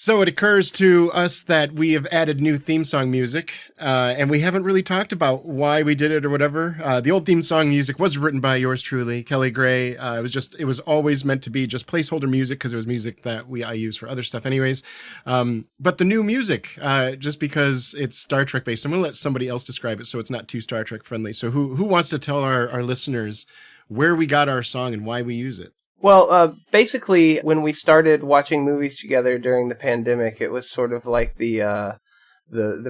So it occurs to us that we have added new theme song music, and we haven't really talked about why we did it or whatever. The old theme song music was written by yours truly, Kelly Gray. It was always meant to be just placeholder music because it was music that I use for other stuff anyways. But the new music, just because it's Star Trek based, I'm going to let somebody else describe it so it's not too Star Trek friendly. So who wants to tell our listeners where we got our song and why we use it? Well, basically, when we started watching movies together during the pandemic, it was sort of like the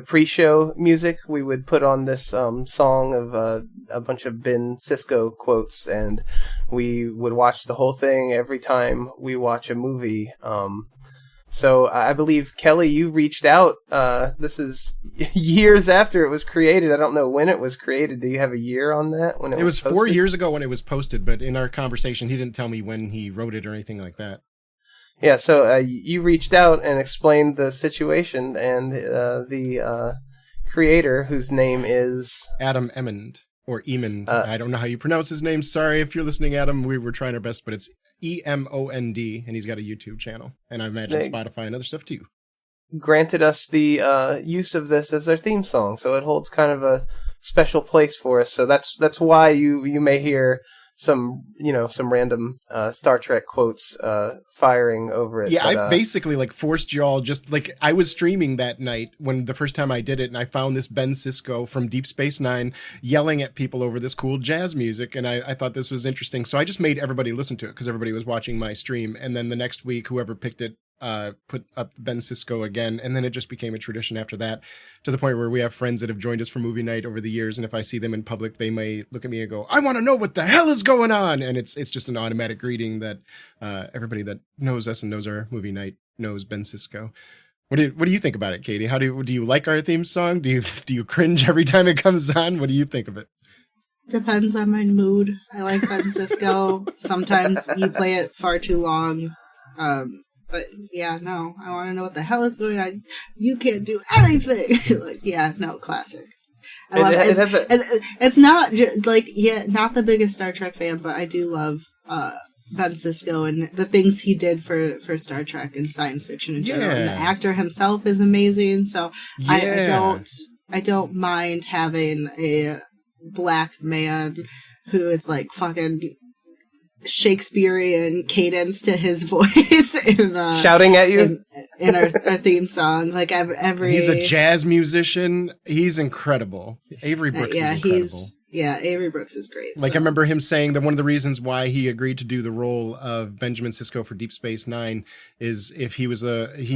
pre-show music. We would put on this song of a bunch of Ben Sisko quotes, and we would watch the whole thing every time we watch a movie. So I believe, Kelly, you reached out. This is years after it was created. I don't know when it was created. Do you have a year on that? When it was posted? 4 years ago when it was posted, but in our conversation, he didn't tell me when he wrote it or anything like that. Yeah, so you reached out and explained the situation, and the creator, whose name is Adam Emond, or Emond. I don't know how you pronounce his name. Sorry if you're listening, Adam. We were trying our best, but it's Emond, and he's got a YouTube channel, and I imagine Spotify and other stuff too. Granted us the use of this as their theme song, so it holds kind of a special place for us. So that's why you may hear some random Star Trek quotes firing over it. Yeah, I've basically forced y'all, just I was streaming that night when the first time I did it, and I found this Ben Sisko from Deep Space Nine yelling at people over this cool jazz music, and I thought this was interesting. So I just made everybody listen to it because everybody was watching my stream, and then the next week, whoever picked it put up Ben Sisko again, and then it just became a tradition after that, to the point where we have friends that have joined us for movie night over the years, and if I see them in public, they may look at me and go, "I want to know what the hell is going on," and it's just an automatic greeting that everybody that knows us and knows our movie night knows Ben Sisko. What do you think about it, Katie? How do you like our theme song? Do you cringe every time it comes on? What do you think of it? Depends on my mood. I like Ben Sisko. Sometimes you play it far too long. But yeah, no, I want to know what the hell is going on. You can't do anything. Classic. I love it. It's not not the biggest Star Trek fan, but I do love Ben Sisko and the things he did for Star Trek and science fiction in general. And the actor himself is amazing. So I don't mind having a black man who is fucking Shakespearean cadence to his voice in, shouting at you in our theme song. He's a jazz musician. He's incredible. Avery Brooks is incredible. Avery Brooks is great. I remember him saying that one of the reasons why he agreed to do the role of Benjamin Sisko for Deep Space Nine is if he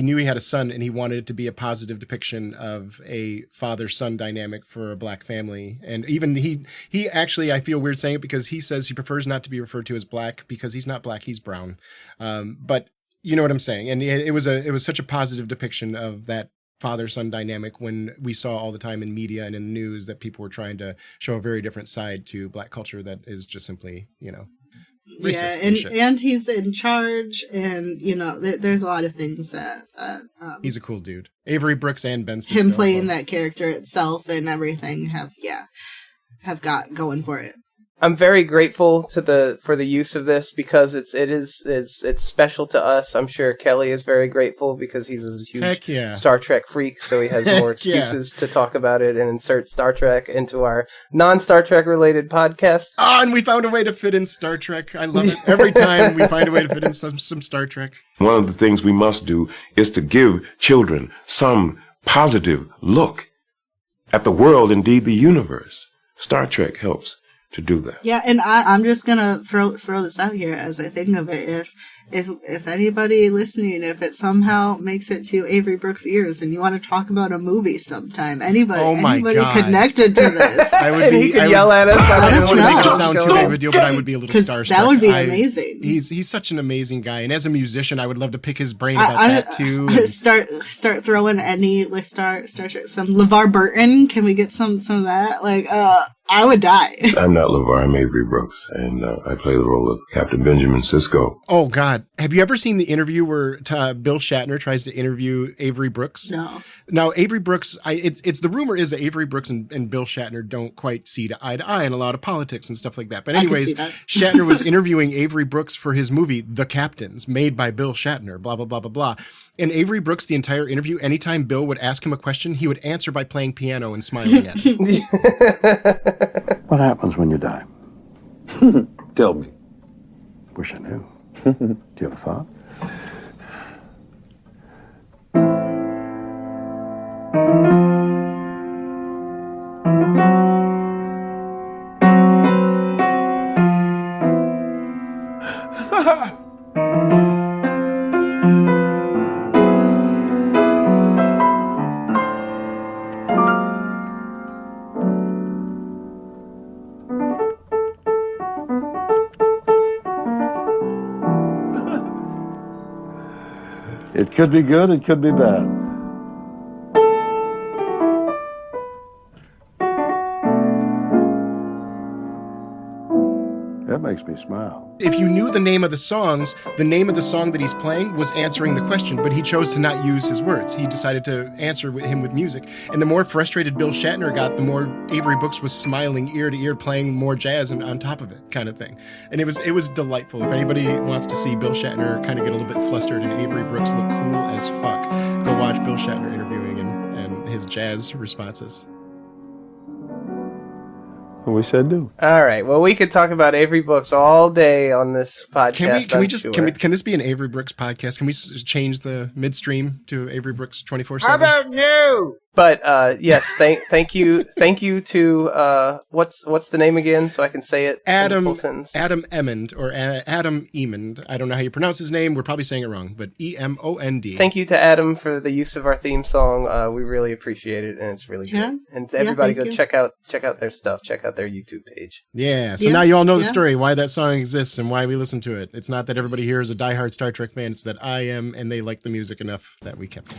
knew he had a son and he wanted it to be a positive depiction of a father-son dynamic for a black family. And even he actually, I feel weird saying it because he says he prefers not to be referred to as black because he's not black, he's brown. But you know what I'm saying? And it was such a positive depiction of that father-son dynamic when we saw all the time in media and in the news that people were trying to show a very different side to black culture that is just simply, racist. And he's in charge, and there's a lot of things that he's a cool dude. Avery Brooks and Ben Sisko, him playing that character itself and everything have got going for it. I'm very grateful for the use of this because it's special to us. I'm sure Kelly is very grateful because he's a huge Star Trek freak, so he has more excuses to talk about it and insert Star Trek into our non-Star Trek related podcast. And we found a way to fit in Star Trek. I love it. Every time we find a way to fit in some Star Trek. One of the things we must do is to give children some positive look at the world, indeed the universe. Star Trek helps to do that. Yeah, and I'm just gonna throw this out here as I think of it. If anybody listening, if it somehow makes it to Avery Brooks' ears, and you want to talk about a movie sometime, anybody connected to this, he could yell at us. Let us know. Make it sound too big of a deal, but I would be a little starstruck. That would be amazing. He's such an amazing guy, and as a musician, I would love to pick his brain about that too. Start throwing any Star Trek, some LeVar Burton. Can we get some of that? I would die. I'm not LeVar, I'm Avery Brooks, and I play the role of Captain Benjamin Sisko. Oh, God. Have you ever seen the interview where Bill Shatner tries to interview Avery Brooks? No. Now, Avery Brooks, it's the rumor is that Avery Brooks and Bill Shatner don't quite see eye to eye in a lot of politics and stuff like that. But anyways, Shatner was interviewing Avery Brooks for his movie, The Captains, made by Bill Shatner, blah, blah, blah, blah, blah. And Avery Brooks, the entire interview, anytime Bill would ask him a question, he would answer by playing piano and smiling at him. What happens when you die? Tell me. Wish I knew. Do you have a thought? It could be good, it could be bad. That makes me smile. If you knew the name of the songs, the name of the song that he's playing was answering the question, but he chose to not use his words. He decided to answer him with music. And the more frustrated Bill Shatner got, the more Avery Brooks was smiling ear to ear, playing more jazz and on top of it, kind of thing. And it was delightful. If anybody wants to see Bill Shatner kind of get a little bit flustered and Avery Brooks look cool as fuck, go watch Bill Shatner interviewing and his jazz responses. We said do. All right. Well, we could talk about Avery Brooks all day on this podcast. Can this be an Avery Brooks podcast? Can we change the midstream to Avery Brooks 24/7? How about no? But yes, thank you to what's the name again, so I can say it in a full sentence. Adam Emond or Adam Emond. I don't know how you pronounce his name. We're probably saying it wrong, but Emond. Thank you to Adam for the use of our theme song. We really appreciate it, and it's really good. And to everybody, go check out their stuff. Check out their YouTube page. Yeah. So now you all know the story, why that song exists, and why we listen to it. It's not that everybody here is a diehard Star Trek fan. It's that I am, and they like the music enough that we kept it.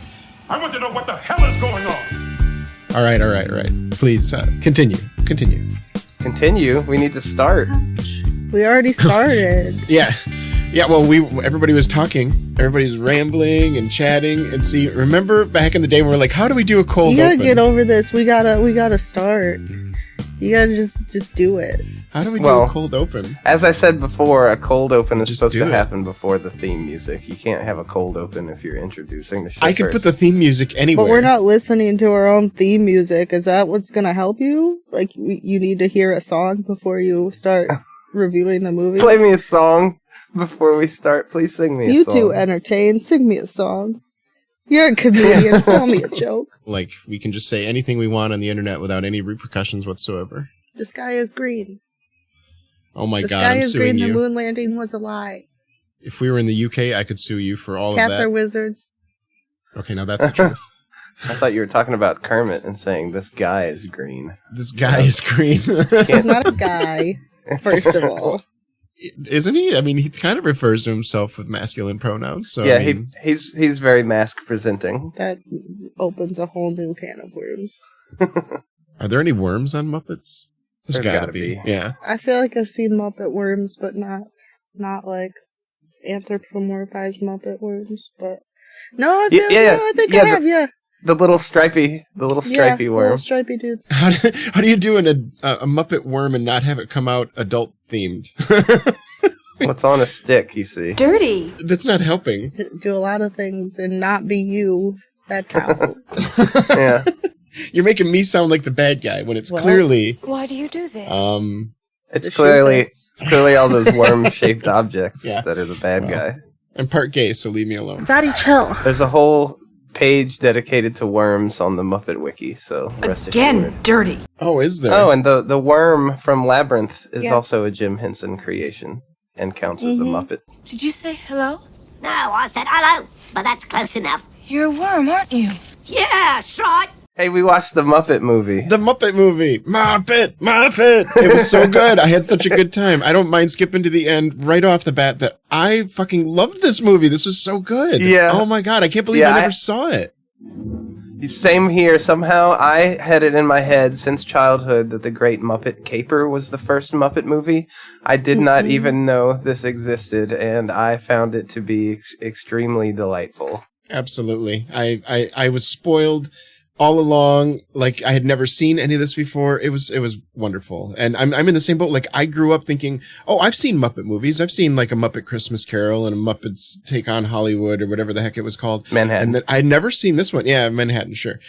I want to know what the hell is going on. All right. Please continue. Continue. We need to start. We already started. Yeah. Well, everybody was talking. Everybody's rambling and chatting. And see, remember back in the day, we were like, "How do we do a cold open?" You gotta get over this. We gotta start. You gotta just do it. How do we do a cold open? As I said before, a cold open is supposed to happen before the theme music. You can't have a cold open if you're introducing the show. I can put the theme music anywhere. But we're not listening to our own theme music. Is that what's gonna help you? Like, you need to hear a song before you start reviewing the movie? Play me a song before we start. Please sing me a song. You two entertain. Sing me a song. You're a comedian. Tell me a joke. Like, we can just say anything we want on the internet without any repercussions whatsoever. The sky is green. Oh my God, I'm suing you. The sky is green. The moon landing was a lie. If we were in the UK, I could sue you for all of that. that. Cats are wizards. Okay, now that's the truth. I thought you were talking about Kermit and saying this guy is green. This guy is green. He's not a guy, first of all. Isn't he? I mean, he kind of refers to himself with masculine pronouns. So yeah, I mean, he's very mask presenting. That opens a whole new can of worms. Are there any worms on Muppets? There's gotta be. Yeah. I feel like I've seen Muppet worms, but not like anthropomorphized Muppet worms. But no, I think I have. Yeah. The little stripy worm. Little stripy dudes. How do you do a Muppet worm and not have it come out adult themed? What's on a stick, you see? Dirty. That's not helping. Do a lot of things and not be you. That's how. Yeah. You're making me sound like the bad guy when it's clearly. Why do you do this? It's clearly all those worm-shaped objects that are the bad guy. I'm part gay, so leave me alone. Daddy, chill. There's a whole page dedicated to worms on the Muppet Wiki, so rest assured. Dirty. Oh, is there? Oh, and the worm from Labyrinth is also a Jim Henson creation and counts as a Muppet. Did you say hello? No, I said hello, but that's close enough. You're a worm, aren't you? Yeah, that's right. Hey, we watched the Muppet Movie. The Muppet Movie. Muppet. It was so good. I had such a good time. I don't mind skipping to the end right off the bat that I fucking loved this movie. This was so good. Yeah. Oh my God. I can't believe I never saw it. Same here. Somehow I had it in my head since childhood that The Great Muppet Caper was the first Muppet movie. I did not even know this existed, and I found it to be extremely delightful. Absolutely. I was spoiled all along. Like, I had never seen any of this before. It was wonderful. And I'm in the same boat. Like, I grew up thinking, oh, I've seen Muppet movies. I've seen like a Muppet Christmas Carol and a Muppets Take on Hollywood or whatever the heck it was called. Manhattan. And then I'd never seen this one. Yeah, Manhattan, sure.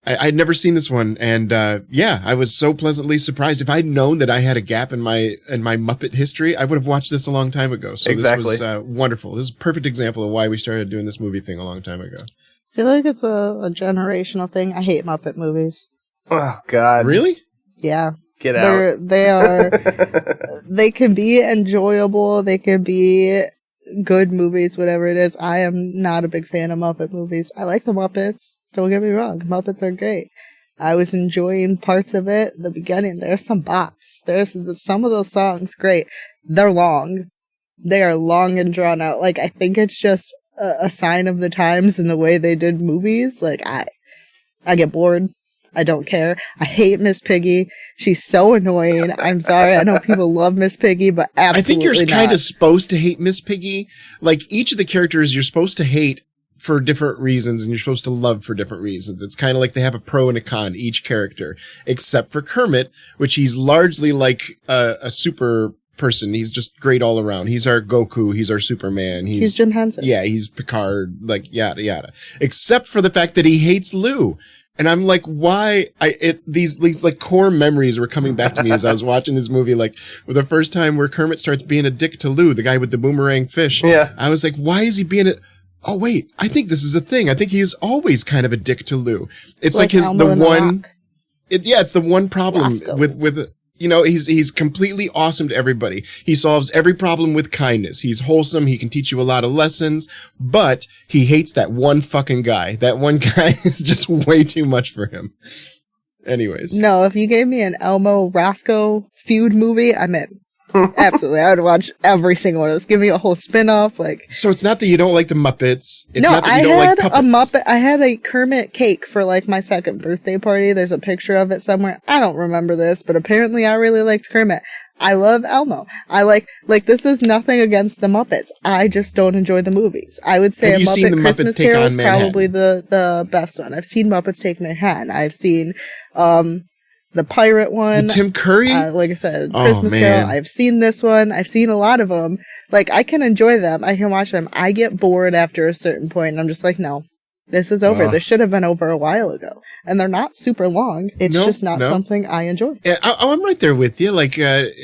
I'd never seen this one. And, yeah, I was so pleasantly surprised. If I'd known that I had a gap in my Muppet history, I would have watched this a long time ago. So exactly. This was wonderful. This is a perfect example of why we started doing this movie thing a long time ago. I feel like it's a generational thing. I hate Muppet movies. Oh, God. Really? Yeah. Get out. They can be enjoyable. They can be good movies, whatever it is. I am not a big fan of Muppet movies. I like the Muppets. Don't get me wrong. Muppets are great. I was enjoying parts of it. The beginning, there's some bops. There's some of those songs, great. They're long. They are long and drawn out. Like, I think it's just a sign of the times and the way they did movies. Like, I get bored. I don't care. I hate Miss Piggy. She's so annoying. I'm sorry. I know people love Miss Piggy, but absolutely I think you're not. kind of supposed to hate Miss Piggy. Like, each of the characters you're supposed to hate for different reasons, and you're supposed to love for different reasons. It's kind of like they have a pro and a con, each character, except for Kermit, which he's largely like a super person. He's just great all around. He's our Goku. He's our Superman. He's Jim Henson. Yeah, he's Picard, like yada yada. Except for the fact that he hates Lou. And I'm like, why? These like core memories were coming back to me as I was watching this movie. Like, for the first time where Kermit starts being a dick to Lou, the guy with the boomerang fish. Yeah. I was like, why is he being a... Oh, wait, I think this is a thing. I think he is always kind of a dick to Lou. It's like it's the one problem Roscoe. with you know, he's completely awesome to everybody. He solves every problem with kindness. He's wholesome. He can teach you a lot of lessons, but he hates that one fucking guy. That one guy is just way too much for him. Anyways. No, if you gave me an Elmo Roscoe feud movie, I'm in. Absolutely. I would watch every single one of those. Give me a whole spin-off. Like, so it's not that you don't like the Muppets. It's no, not that I you don't had like a Muppet. I had a Kermit cake for like my second birthday party. There's a picture of it somewhere. I don't remember this, but apparently I really liked Kermit. I love Elmo. I like this is nothing against the Muppets. I just don't enjoy the movies. I would say Have a you seen Muppet the Christmas Muppets Take Carol on is Manhattan? probably the best one. I've seen Muppets Take Manhattan. I've seen the pirate one. The Tim Curry? Like I said, Oh, Christmas man. Carol. I've seen this one. I've seen a lot of them. Like, I can enjoy them. I can watch them. I get bored after a certain point, and I'm just like, no, this is over. This should have been over a while ago. And they're not super long. It's just not something I enjoy. Yeah, I'm right there with you. Like,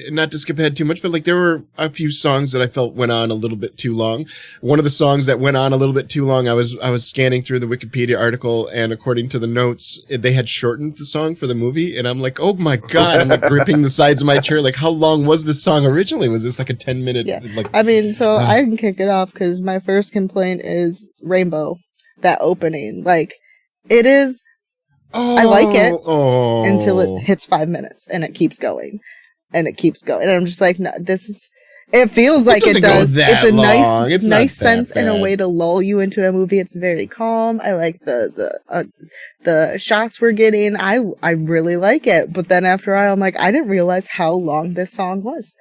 not to skip ahead too much, but like there were a few songs that I felt went on a little bit too long. One of the songs that went on a little bit too long, I was scanning through the Wikipedia article, and according to the notes, they had shortened the song for the movie, and I'm like, oh my God, I'm like gripping the sides of my chair. Like, how long was this song originally? Was this like a 10-minute? Yeah. Like, I mean, so I can kick it off because my first complaint is Rainbow. That opening. Like, it is... I like it until it hits 5 minutes, and it keeps going. And it keeps going. And I'm just like, no, this is... It feels like it does. It's a nice sense and a way to lull you into a movie. It's very calm. I like the shots we're getting. I really like it. But then after a while, I'm like, I didn't realize how long this song was.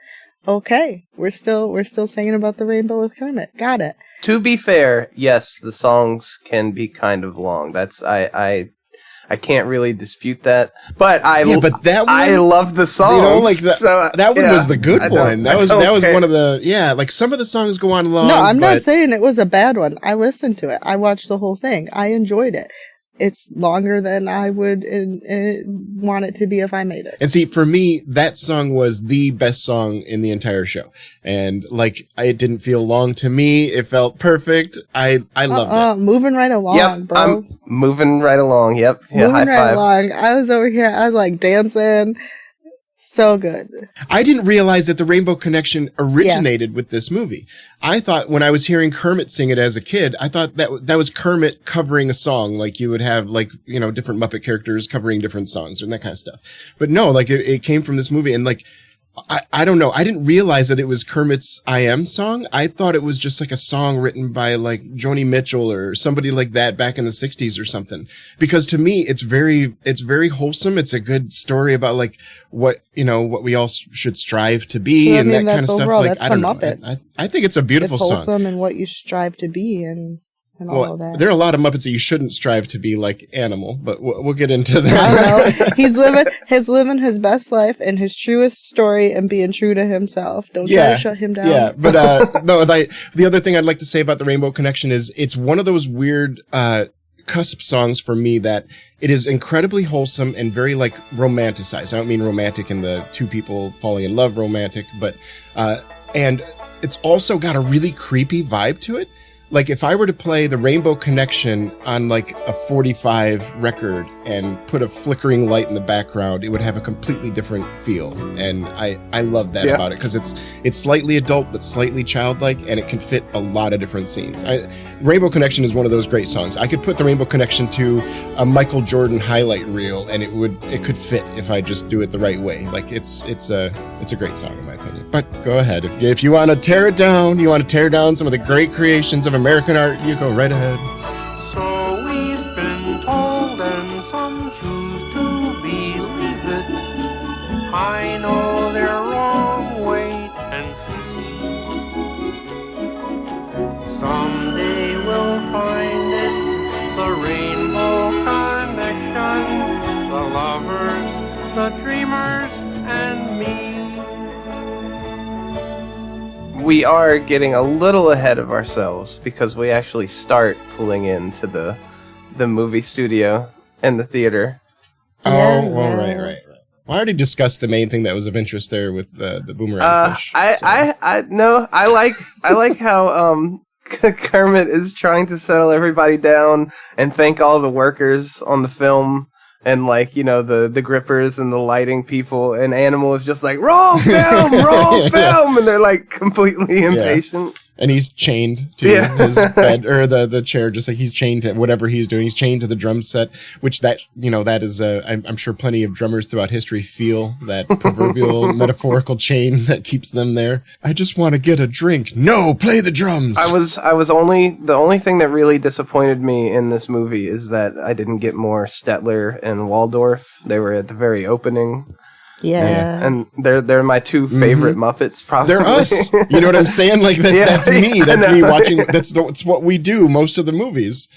Okay, we're still singing about the rainbow with Kermit. Got it. To be fair, yes, the songs can be kind of long. That's I can't really dispute that. But I that one, I love the songs. You know, like that one was the good one. That was one of the like some of the songs go on long. No, I'm not saying it was a bad one. I listened to it. I watched the whole thing. I enjoyed it. It's longer than I would want it to be if I made it. And see, for me, that song was the best song in the entire show. And like, it didn't feel long to me. It felt perfect. I loved it. Moving right along, bro. I'm moving right along. Yep. Yeah, moving right along. I was over here. I was like dancing. So good. I didn't realize that the Rainbow Connection originated with this movie. I thought when I was hearing Kermit sing it as a kid, I thought that was Kermit covering a song. Like you would have like, you know, different Muppet characters covering different songs and that kind of stuff. But no, like it came from this movie. And like, I don't know. I didn't realize that it was Kermit's I Am song. I thought it was just like a song written by like Joni Mitchell or somebody like that back in the 60s or something. Because to me, it's very wholesome. It's a good story about like what we all should strive to be and that kind of stuff. Like, that's I don't the know. Muppets. I think it's a beautiful it's wholesome song. and what you strive to be and all of that. There are a lot of Muppets that you shouldn't strive to be like Animal, but we'll get into I that. don't know. He's living his best life and his truest story and being true to himself. Don't try to shut him down. Yeah, but no, the other thing I'd like to say about the Rainbow Connection is it's one of those weird cusp songs for me that it is incredibly wholesome and very like romanticized. I don't mean romantic in the two people falling in love romantic, but and it's also got a really creepy vibe to it. Like if I were to play the Rainbow Connection on like a 45 record and put a flickering light in the background, it would have a completely different feel. And I love that about it because it's slightly adult but slightly childlike, and it can fit a lot of different scenes. Rainbow Connection is one of those great songs. I could put the Rainbow Connection to a Michael Jordan highlight reel, and it could fit if I just do it the right way. Like it's a great song in my opinion. But go ahead if you want to tear it down, you want to tear down some of the great creations of American art, you go right ahead. So we've been told, and some choose to believe it. I know they're wrong, wait and see. Someday we'll find it, the Rainbow Connection, the lovers, the dreamers, and me. We are getting a little ahead of ourselves because we actually start pulling into the movie studio and the theater. Right. Well, I already discussed the main thing that was of interest there with the boomerang fish. I like how Kermit is trying to settle everybody down and thank all the workers on the film. And like, the grippers and the lighting people, and Animal is just like, roll film, and they're like completely impatient. And he's chained to his bed or the chair, just like he's chained to whatever he's doing. He's chained to the drum set, which that is I'm sure plenty of drummers throughout history feel that proverbial metaphorical chain that keeps them there. I just want to get a drink. No, play the drums. The only thing that really disappointed me in this movie is that I didn't get more Stetler and Waldorf. They were at the very opening. Yeah. And they're my two favorite Muppets, probably. They're us. You know what I'm saying? Like that's me. That's me watching. That's what we do most of the movies.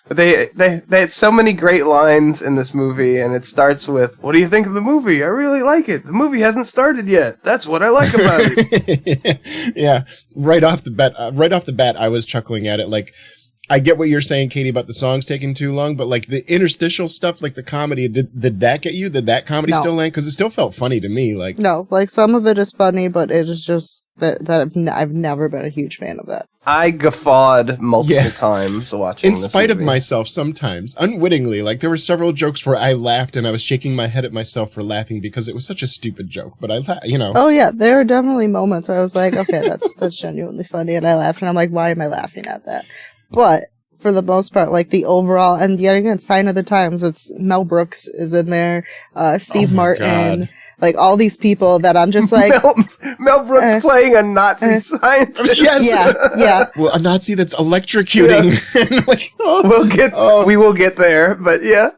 They had so many great lines in this movie, and it starts with, "What do you think of the movie? I really like it. The movie hasn't started yet. That's what I like about it." Yeah. Right off the bat, I was chuckling at it. Like, I get what you're saying, Katie, about the songs taking too long, but like the interstitial stuff, like the comedy, did that get you? Did that comedy still land? Because it still felt funny to me. Like, no, like some of it is funny, but it is just that I've never been a huge fan of that. I guffawed multiple times watching this in spite movie. of myself, sometimes unwittingly. Like there were several jokes where I laughed and I was shaking my head at myself for laughing because it was such a stupid joke. But Oh yeah, there are definitely moments where I was like, okay, that's genuinely funny, and I laughed, and I'm like, why am I laughing at that? But for the most part, like the overall, and yet again, sign of the times, it's Mel Brooks is in there, Steve Martin, God. like all these people that I'm just like... Mel Brooks playing a Nazi scientist. Yes! Yeah. Well, a Nazi that's electrocuting. Yeah. We will get there, but yeah.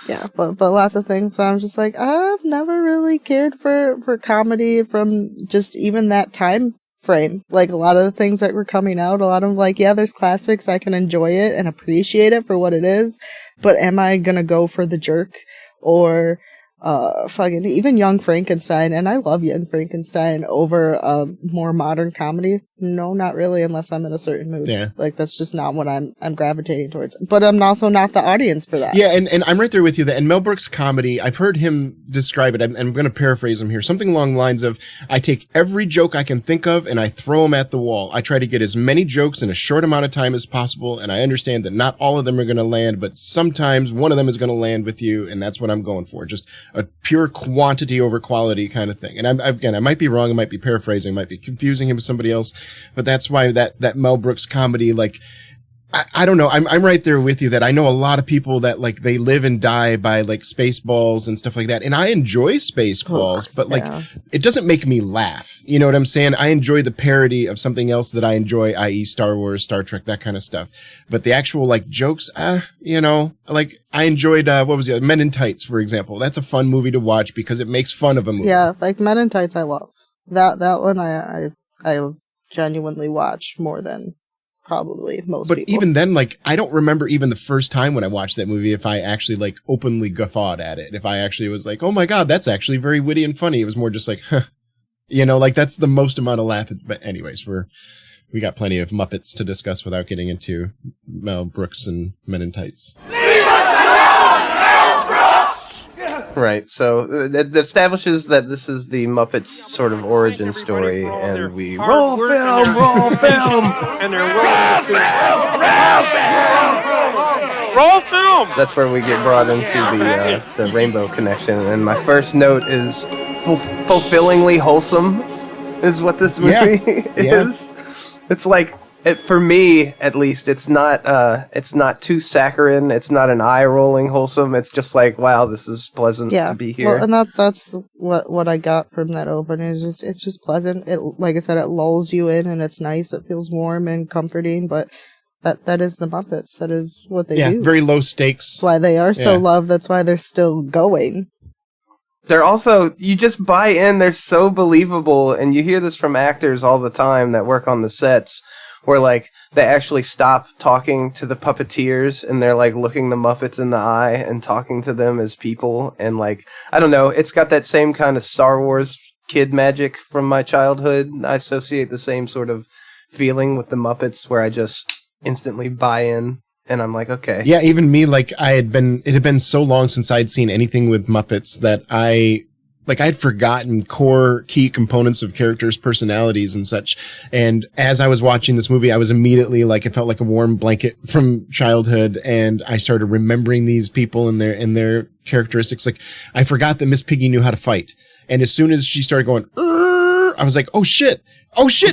Yeah, but lots of things. So I'm just like, I've never really cared for comedy from just even that time frame. Like a lot of the things that were coming out, a lot of like, yeah, there's classics. I can enjoy it and appreciate it for what it is. But am I gonna go for the jerk or fucking even Young Frankenstein? And I love Young Frankenstein over more modern comedy. No, not really, unless I'm in a certain mood. Yeah. Like that's just not what I'm gravitating towards. But I'm also not the audience for that. Yeah, and I'm right there with you. And Mel Brooks' comedy, I've heard him describe it, and I'm going to paraphrase him here, something along the lines of, I take every joke I can think of and I throw them at the wall. I try to get as many jokes in a short amount of time as possible, and I understand that not all of them are going to land, but sometimes one of them is going to land with you, and that's what I'm going for. Just a pure quantity over quality kind of thing. And I might be wrong, I might be paraphrasing, I might be confusing him with somebody else, but that's why that Mel Brooks comedy, like, I don't know. I'm right there with you that I know a lot of people that like they live and die by like Spaceballs and stuff like that. And I enjoy Spaceballs, but like it doesn't make me laugh. You know what I'm saying? I enjoy the parody of something else that I enjoy, i.e. Star Wars, Star Trek, that kind of stuff. But the actual like jokes, you know, like I enjoyed, what was it? Men in Tights, for example. That's a fun movie to watch because it makes fun of a movie. Yeah, like Men in Tights I love. That one I genuinely watch more than probably most people. But even then, like, I don't remember even the first time when I watched that movie if I actually, like, openly guffawed at it. If I actually was like, oh my god, that's actually very witty and funny. It was more just like, huh. You know, like, that's the most amount of laugh. But anyways, we got plenty of Muppets to discuss without getting into Mel Brooks and Men in Tights. Right, so it establishes that this is the Muppets' sort of origin story, and we roll film! And they're roll film! That's where we get brought into the Rainbow Connection, and my first note is fulfillingly wholesome, is what this movie is. It's like, for me, at least, it's not too saccharine. It's not an eye-rolling wholesome. It's just like, wow, this is pleasant to be here. Well, and that's what I got from that opening. It's just pleasant. It, like I said, it lulls you in, and it's nice. It feels warm and comforting. But that is the Muppets. That is what they do. Yeah, very low stakes. That's why they are so loved. That's why they're still going. They're also, you just buy in. They're so believable, and you hear this from actors all the time that work on the sets, where, like, they actually stop talking to the puppeteers and they're, like, looking the Muppets in the eye and talking to them as people. And, like, I don't know, it's got that same kind of Star Wars kid magic from my childhood. I associate the same sort of feeling with the Muppets where I just instantly buy in and I'm like, okay. Yeah, even me, like, it had been so long since I'd seen anything with Muppets that I had forgotten core key components of characters' personalities and such. And as I was watching this movie, I was immediately like, it felt like a warm blanket from childhood. And I started remembering these people and their characteristics. Like, I forgot that Miss Piggy knew how to fight. And as soon as she started going, I was like, oh shit,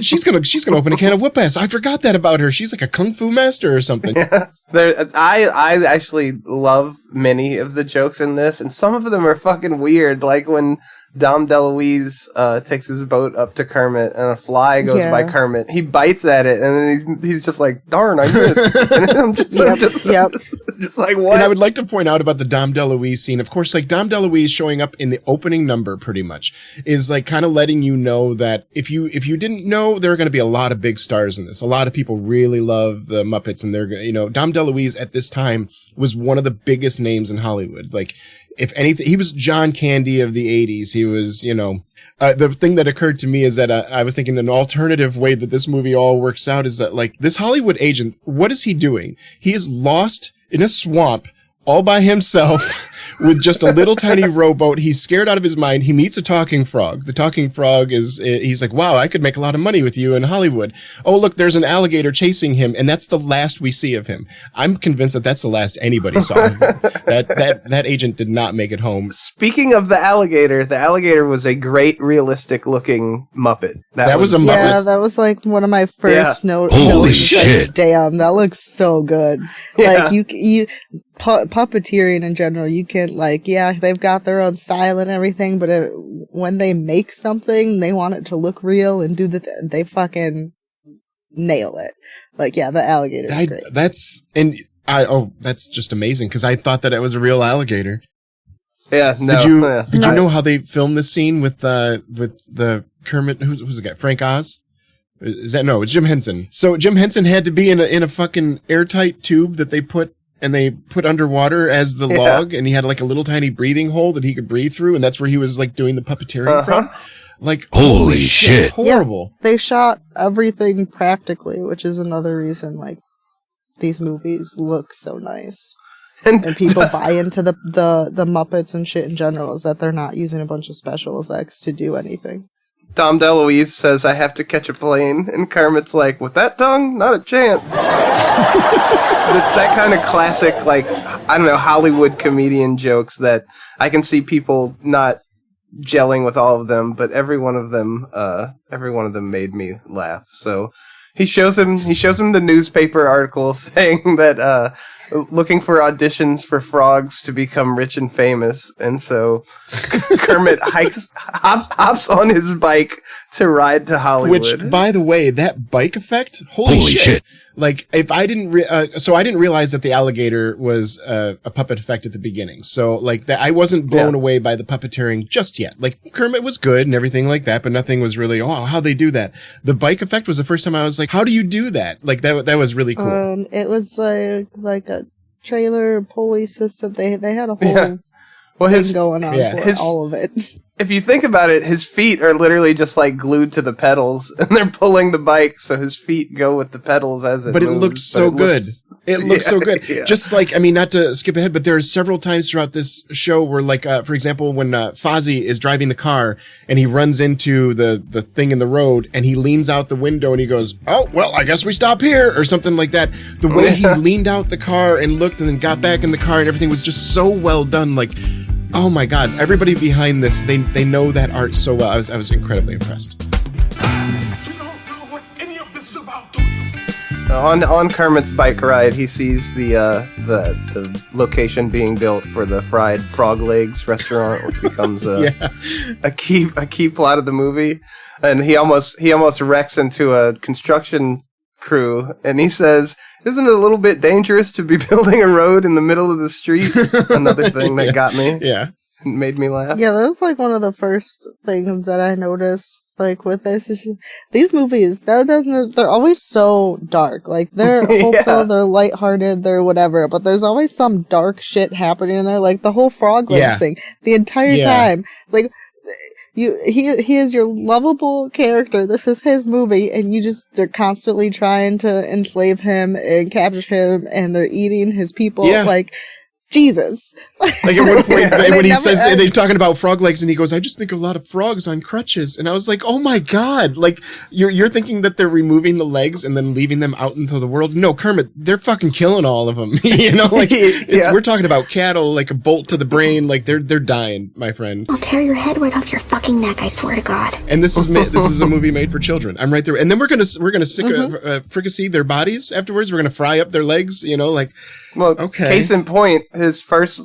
she's gonna open a can of whoop ass. I forgot that about her. She's like a kung fu master or something. Yeah. I actually love many of the jokes in this, and some of them are fucking weird. Like when Dom DeLuise takes his boat up to Kermit, and a fly goes by Kermit. He bites at it, and then he's just like, "Darn, I missed." And I'm just like, what? And I would like to point out about the Dom DeLuise scene. Of course, like Dom DeLuise showing up in the opening number, pretty much, is like kind of letting you know that if you didn't know, there are going to be a lot of big stars in this. A lot of people really love the Muppets, and they're, you know, Dom DeLuise at this time was one of the biggest names in Hollywood. Like, if anything, he was John Candy of the 80s. He was, you know, the thing that occurred to me is that I was thinking an alternative way that this movie all works out is that, like, this Hollywood agent, what is he doing? He is lost in a swamp all by himself with just a little tiny rowboat. He's scared out of his mind. He meets a talking frog. The talking frog he's like, wow, I could make a lot of money with you in Hollywood. Oh, look, there's an alligator chasing him. And that's the last we see of him. I'm convinced that that's the last anybody saw of him. That agent did not make it home. Speaking of the alligator was a great realistic looking Muppet. That was a Muppet. Yeah, that was like one of my first notes. Holy shit. Like, damn, that looks so good. Yeah. Like you puppeteering in general, you can, like, yeah, they've got their own style and everything, but when they make something, they want it to look real and do they fucking nail it. Like, yeah, the alligator is great. That's just amazing because I thought that it was a real alligator. Yeah, no. Did you know how they filmed this scene with the Kermit? Who's the guy? Frank Oz? Is that no? It's Jim Henson. So Jim Henson had to be in a fucking airtight tube that they put underwater as the log, and he had like a little tiny breathing hole that he could breathe through, and that's where he was like doing the puppeteering from. Like, holy shit, horrible. Yeah, they shot everything practically, which is another reason like these movies look so nice. And people buy into the Muppets and shit in general, is that they're not using a bunch of special effects to do anything. Dom DeLuise says, I have to catch a plane, and Kermit's like, with that tongue? Not a chance. But it's that kind of classic, like, I don't know, Hollywood comedian jokes that I can see people not gelling with all of them, but every one of them made me laugh. So He shows him the newspaper article saying that looking for auditions for frogs to become rich and famous, and so Kermit hops on his bike to ride to Hollywood. Which, by the way, that bike effect, holy shit. Like, if I didn't, so I didn't realize that the alligator was a puppet effect at the beginning. So, like, that I wasn't blown away by the puppeteering just yet. Like, Kermit was good and everything like that, but nothing was really, oh, how'd they do that? The bike effect was the first time I was like, how do you do that? Like, that was really cool. It was like a trailer pulley system. They had a whole thing going on for all of it. If you think about it, his feet are literally just like glued to the pedals, and they're pulling the bike, so his feet go with the pedals as it moves. But it looked so good. It looks so good. Yeah. Just like, I mean, not to skip ahead, but there are several times throughout this show where, like, for example, when Fozzie is driving the car and he runs into the thing in the road and he leans out the window and he goes, oh, well, I guess we stop here, or something like that. The way he leaned out the car and looked and then got back in the car and everything was just so well done. Like, oh my God, everybody behind this, they know that art so well. I was incredibly impressed. On Kermit's bike ride, he sees the location being built for the fried frog legs restaurant, which becomes a key plot of the movie. And he almost wrecks into a construction crew, and he says, "Isn't it a little bit dangerous to be building a road in the middle of the street?" Another thing that got me. Yeah. Made me laugh. Yeah, that was like one of the first things that I noticed, like, with these movies, they're always so dark. Like, they're hopeful, they're lighthearted, they're whatever, but there's always some dark shit happening in there, like the whole frog legs thing, the entire time. Like, he is your lovable character. This is his movie, and they're constantly trying to enslave him and capture him, and they're eating his people. Yeah. Like, Jesus. Like, at one point, when he says, they're talking about frog legs, and he goes, I just think a lot of frogs on crutches. And I was like, oh my God. Like, you're thinking that they're removing the legs and then leaving them out into the world? No, Kermit, they're fucking killing all of them. You know, like, we're talking about cattle, like a bolt to the brain. Like, they're dying, my friend. I'll tear your head right off your fucking neck, I swear to God. And this is a movie made for children. I'm right there. And then we're gonna fricassee their bodies afterwards. We're gonna fry up their legs, you know, like, well, okay. Case in point, his first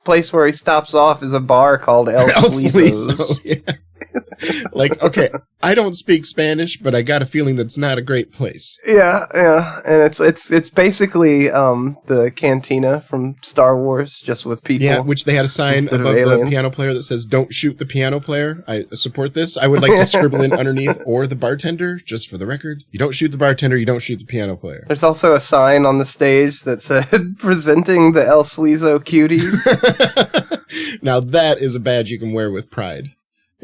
place where he stops off is a bar called El Slizo. Yeah. Like, okay, I don't speak Spanish, but I got a feeling that's not a great place. Yeah, and it's basically the cantina from Star Wars, just with people. Yeah, which they had a sign above the piano player that says, "Don't shoot the piano player." I support this. I would like to scribble in underneath, or the bartender, just for the record. You don't shoot the bartender, you don't shoot the piano player. There's also a sign on the stage that said, "Presenting the El Slizo Cuties." Now that is a badge you can wear with pride.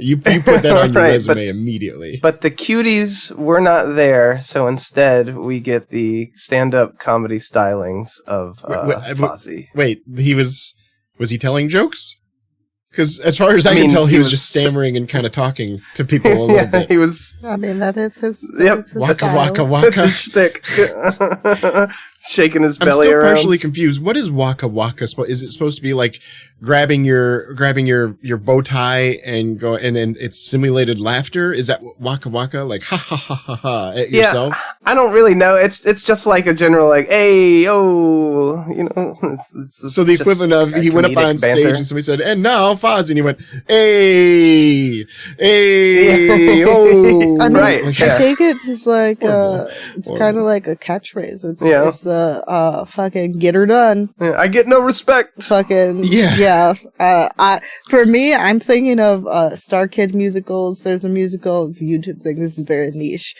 You put that on your resume immediately. But the cuties were not there, so instead we get the stand-up comedy stylings of Fozzie. Wait, was he telling jokes? Because as far as I can tell, he was just stammering and kind of talking to people a little bit. He was. I mean, that is his. Yep. Waka waka waka. That's his shtick. Shaking his belly around. I'm still partially confused. What is waka waka? Is it supposed to be like grabbing your bow tie and go and it's simulated laughter? Is that waka waka? Like ha ha ha ha ha at yourself? I don't really know. It's just like a general like, hey, oh, you know. It's so the equivalent of he went up on stage and somebody said, and now Fozzie, and he went, hey, oh. I mean, right. I take it as like it's kind of like a catchphrase. It's the fucking get her done. Yeah, I get no respect. Fucking yeah. For me, I'm thinking of Star Kid musicals. There's a musical. It's a YouTube thing. This is very niche,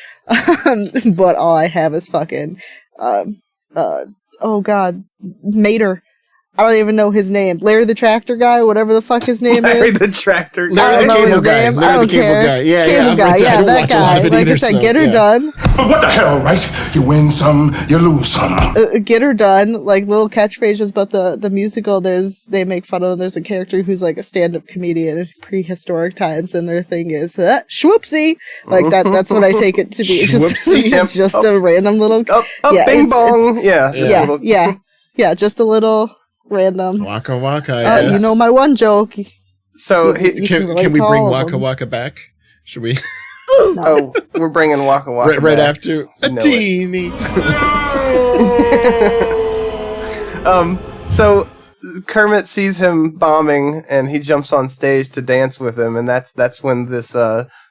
but all I have is fucking oh God, Mater. I don't even know his name. Larry the Tractor Guy, whatever the fuck his name Larry is. Larry the Tractor Guy. Larry the Cable Guy. Larry the Cable Guy. Yeah, Cable Guy. Yeah, that guy. Like I said, get her done. But what the hell, right? You win some, you lose some. Get her done. Like little catchphrases, but the musical, they make fun of him. There's a character who's like a stand-up comedian in prehistoric times, and their thing is schwoopsie. Like that's what I take it to be. It's just a random little bing bong. Yeah, just a little random waka waka. You know my one joke. So can we bring waka waka back? Should we? Oh, we're bringing Wokka Wokka right back. after a Know teeny. So Kermit sees him bombing, and he jumps on stage to dance with him, and that's when this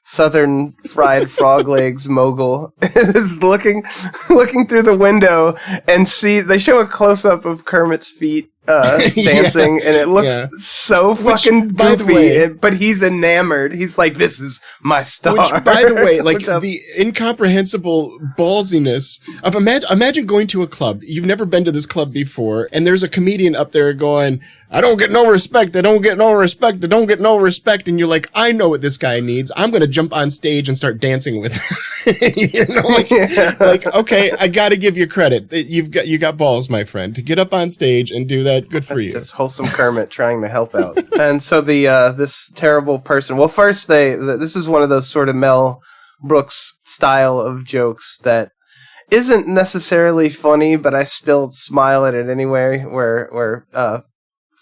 Southern fried frog legs mogul is looking through the window and they show a close up of Kermit's feet dancing, and it looks so fucking by the goofy. way, But he's enamored. He's like, "This is my star." Which, by the way, like the incomprehensible ballsiness of imagine going to a club. You've never been to this club before, and there's a comedian up there going, "I don't get no respect. I don't get no respect. I don't get no respect." And you're like, "I know what this guy needs. I'm going to jump on stage and start dancing with him." You know, like, okay, I got to give you credit. You got balls, my friend, to get up on stage and do that. Good for you. Just wholesome Kermit trying to help out. And so this terrible person. Well, first this is one of those sort of Mel Brooks style of jokes that isn't necessarily funny, but I still smile at it anyway. Where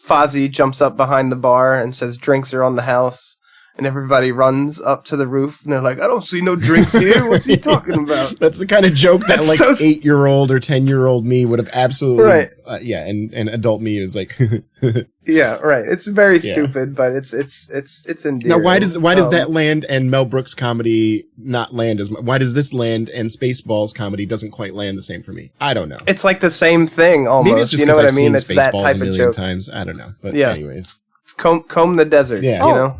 Fozzie jumps up behind the bar and says drinks are on the house, and everybody runs up to the roof, and they're like, "I don't see no drinks here. What's he talking about?" That's the kind of joke that like 8-year-old or 10-year-old me would have absolutely, right. And adult me is like, yeah, right. It's very stupid, but it's endearing. Now, why does that land and Mel Brooks comedy not land as much? Why does this land and Spaceballs comedy doesn't quite land the same for me? I don't know. It's like the same thing almost. Maybe it's just you know what I've I mean? seen It's that Spaceballs type a of million joke. times. I don't know, but yeah. anyways, it's comb the desert. Yeah, you know.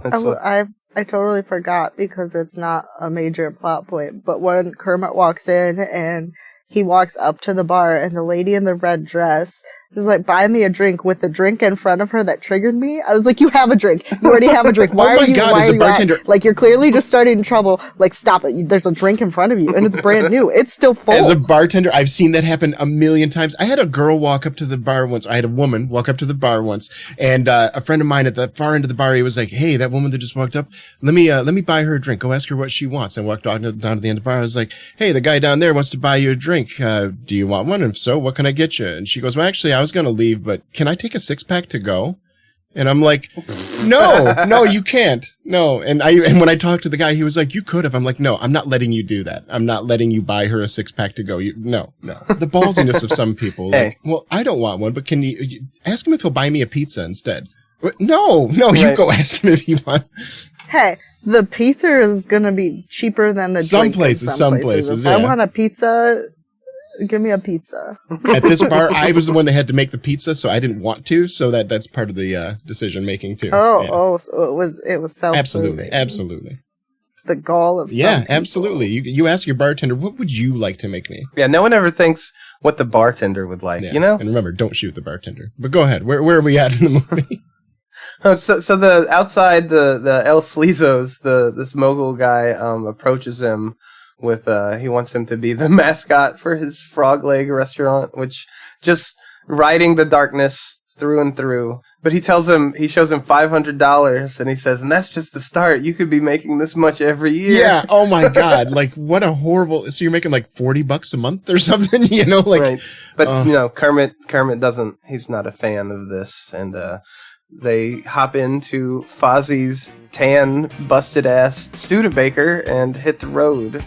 I totally forgot because it's not a major plot point. But when Kermit walks in and he walks up to the bar and the lady in the red dress is like, "Buy me a drink," with the drink in front of her that triggered me. I was like, "You have a drink. You already have a drink. Why oh my are you, God, why as are a you bartender, like, you're clearly just starting trouble. Like, stop it. There's a drink in front of you and it's brand new. It's still full." As a bartender, I've seen that happen a million times. I had a girl walk up to the bar once. I had a woman walk up to the bar once, and a friend of mine at the far end of the bar, he was like, "Hey, that woman that just walked up, let me buy her a drink. Go ask her what she wants." I walked down to the end of the bar. I was like, "Hey, the guy down there wants to buy you a drink. Do you want one? If so, what can I get you?" And she goes, "Well, actually, I was going to leave, but can I take a 6-pack to go?" And I'm like, no, you can't. No. And when I talked to the guy, he was like, "You could have." I'm like, "No, I'm not letting you do that. I'm not letting you buy her a 6-pack to go." No. The ballsiness of some people. Hey. Like, well, I don't want one, but can you ask him if he'll buy me a pizza instead? No, Right. You go ask him if you want. Hey, the pizza is going to be cheaper than the Some drink in places, If I want a pizza, give me a pizza. At this bar, I was the one that had to make the pizza, so I didn't want to. So that's part of the decision making too. So it was self-serving. Absolutely. The gall of some people. Absolutely. You ask your bartender, "What would you like to make me?" Yeah, no one ever thinks what the bartender would like. Yeah. You know. And remember, don't shoot the bartender. But go ahead. Where are we at in the movie? So the outside the El Slizos, this mogul guy approaches him with he wants him to be the mascot for his frog leg restaurant, which just riding the darkness through and through. But he shows him $500 and he says, "And that's just the start. You could be making this much every year." Yeah. Oh my God. Like, what a horrible. So you're making like $40 a month or something, you know? Like, right. But you know, Kermit doesn't. He's not a fan of this, and they hop into Fozzie's tan, busted ass Studebaker and hit the road.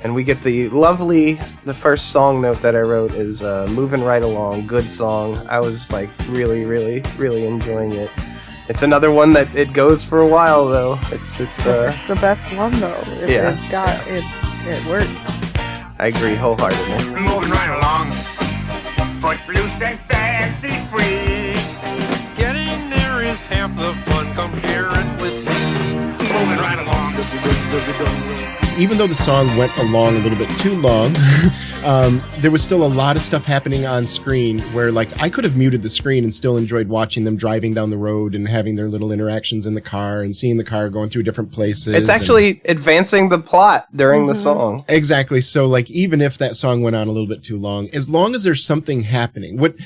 And we get the first song note that I wrote is "Moving Right Along," good song. I was like really, really, really enjoying it. It's another one that it goes for a while though. It's the best one though. It works. I agree wholeheartedly. Moving right along, footloose and fancy free. Getting there is half the fun. Come share it with me. Moving right along. Even though the song went along a little bit too long, there was still a lot of stuff happening on screen where, like, I could have muted the screen and still enjoyed watching them driving down the road and having their little interactions in the car and seeing the car going through different places. It's actually advancing the plot during the song. Exactly. So, like, even if that song went on a little bit too long, as long as there's something happening, what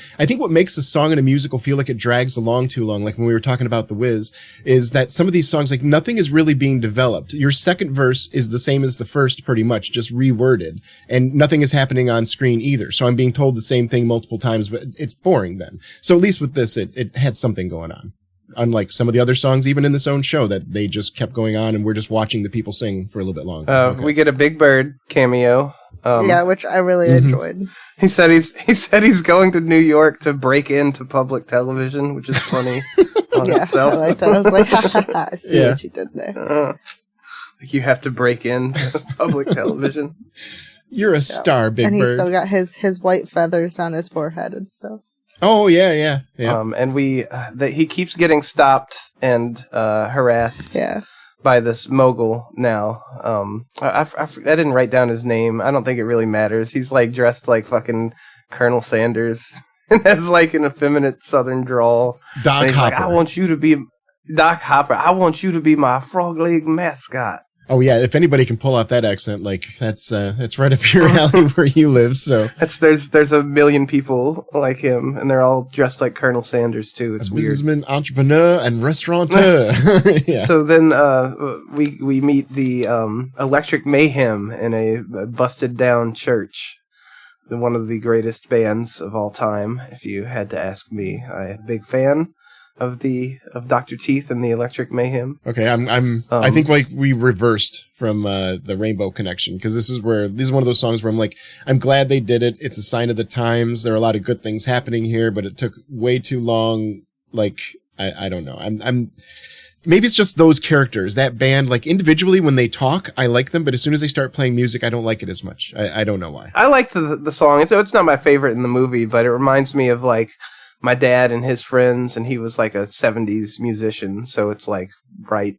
makes a song and a musical feel like it drags along too long, like when we were talking about The Wiz, is that some of these songs, like, nothing is really being developed. Your second verse is the same as the first, pretty much, just reworded, and nothing is happening on screen either. So I'm being told the same thing multiple times, but it's boring then. So at least with this, it had something going on. unlike some of the other songs, even in this own show, that they just kept going on and we're just watching the people sing for a little bit longer. We get a Big Bird cameo. Which I really enjoyed. He said he's going to New York to break into public television, which is funny on itself. I like that. I was like, ha ha ha, I see what you did there. Like you have to break into public television. You're a star, Big Bird. And he's still got his white feathers on his forehead and stuff. Oh, yeah. And he keeps getting stopped and harassed. Yeah. By this mogul now. I didn't write down his name. I don't think it really matters. He's like dressed like fucking Colonel Sanders and has like an effeminate southern drawl. Doc Hopper. Like, I want you to be Doc Hopper. I want you to be my frog leg mascot. Oh yeah, if anybody can pull off that accent, like that's right up your alley where you live. So there's a million people like him, and they're all dressed like Colonel Sanders too. It's weird. Businessman, entrepreneur, and restaurateur. Yeah. So then we meet the Electric Mayhem in a busted down church. One of the greatest bands of all time, if you had to ask me. I'm a big fan of Dr. Teeth and the Electric Mayhem. Okay, I think like we reversed from the Rainbow Connection, because this is one of those songs where I'm like, I'm glad they did it. It's a sign of the times. There are a lot of good things happening here, but it took way too long. Like I don't know. I'm maybe it's just those characters, that band. Like individually when they talk, I like them, but as soon as they start playing music, I don't like it as much. I don't know why. I like the song. It's not my favorite in the movie, but it reminds me of like my dad and his friends, and he was like a 70s musician, so it's like right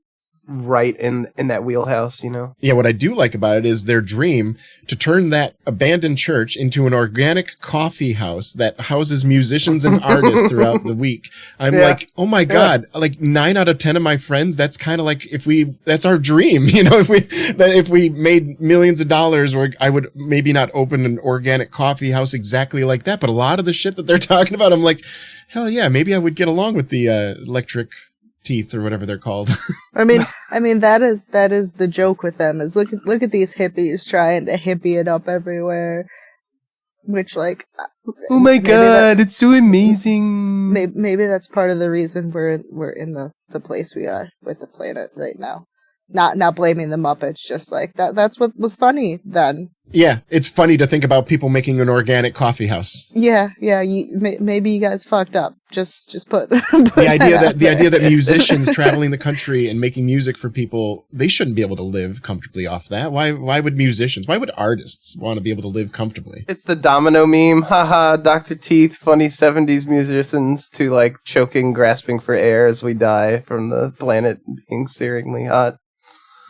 in that wheelhouse, you know? Yeah, what I do like about it is their dream to turn that abandoned church into an organic coffee house that houses musicians and artists throughout the week. I'm like, oh my God, like 9 out of 10 of my friends, that's kind of like that's our dream, you know, if we made millions of dollars, I would maybe not open an organic coffee house exactly like that, but a lot of the shit that they're talking about, I'm like, hell yeah, maybe I would get along with the Electric Teeth or whatever they're called. I mean that is the joke with them, is look at these hippies trying to hippie it up everywhere, which like, oh my God, it's so amazing. Maybe that's part of the reason we're in the place we are with the planet right now. Not blaming the Muppets, just like that's what was funny then. Yeah, it's funny to think about people making an organic coffee house. Yeah. Maybe you guys fucked up. Just put the idea that musicians traveling the country and making music for people, they shouldn't be able to live comfortably off that. Why would artists want to be able to live comfortably? It's the domino meme. Haha, Dr. Teeth, funny 70s musicians, to like choking, grasping for air as we die from the planet being searingly hot.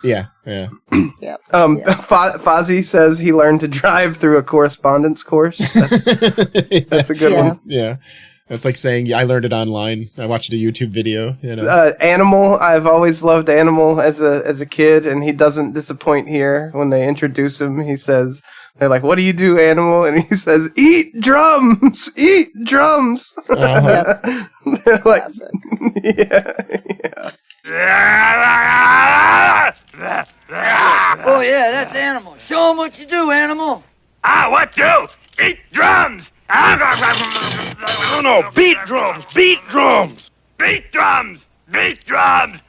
Yeah. Yep. Fozzie says he learned to drive through a correspondence course. That's a good one. Yeah. That's like saying, I learned it online. I watched a YouTube video. You know. Animal. I've always loved Animal as a kid, and he doesn't disappoint here. When they introduce him, he says, they're like, what do you do, Animal? And he says, eat drums! Eat drums! Uh-huh. They're like, Oh yeah, that's Animal. Show him what you do, Animal. What do? Eat drums! No, beat drums! Beat drums! Beat drums! Beat drums!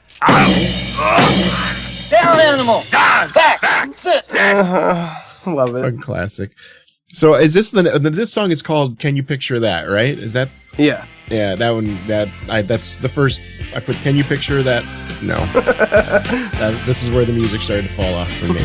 Down, Animal! Down! Back! Sit! Love it. A classic. So is this song is called Can You Picture That, right? Is that? Yeah. Yeah, that one, that's the first, I put Can You Picture That? No. This is where the music started to fall off for me.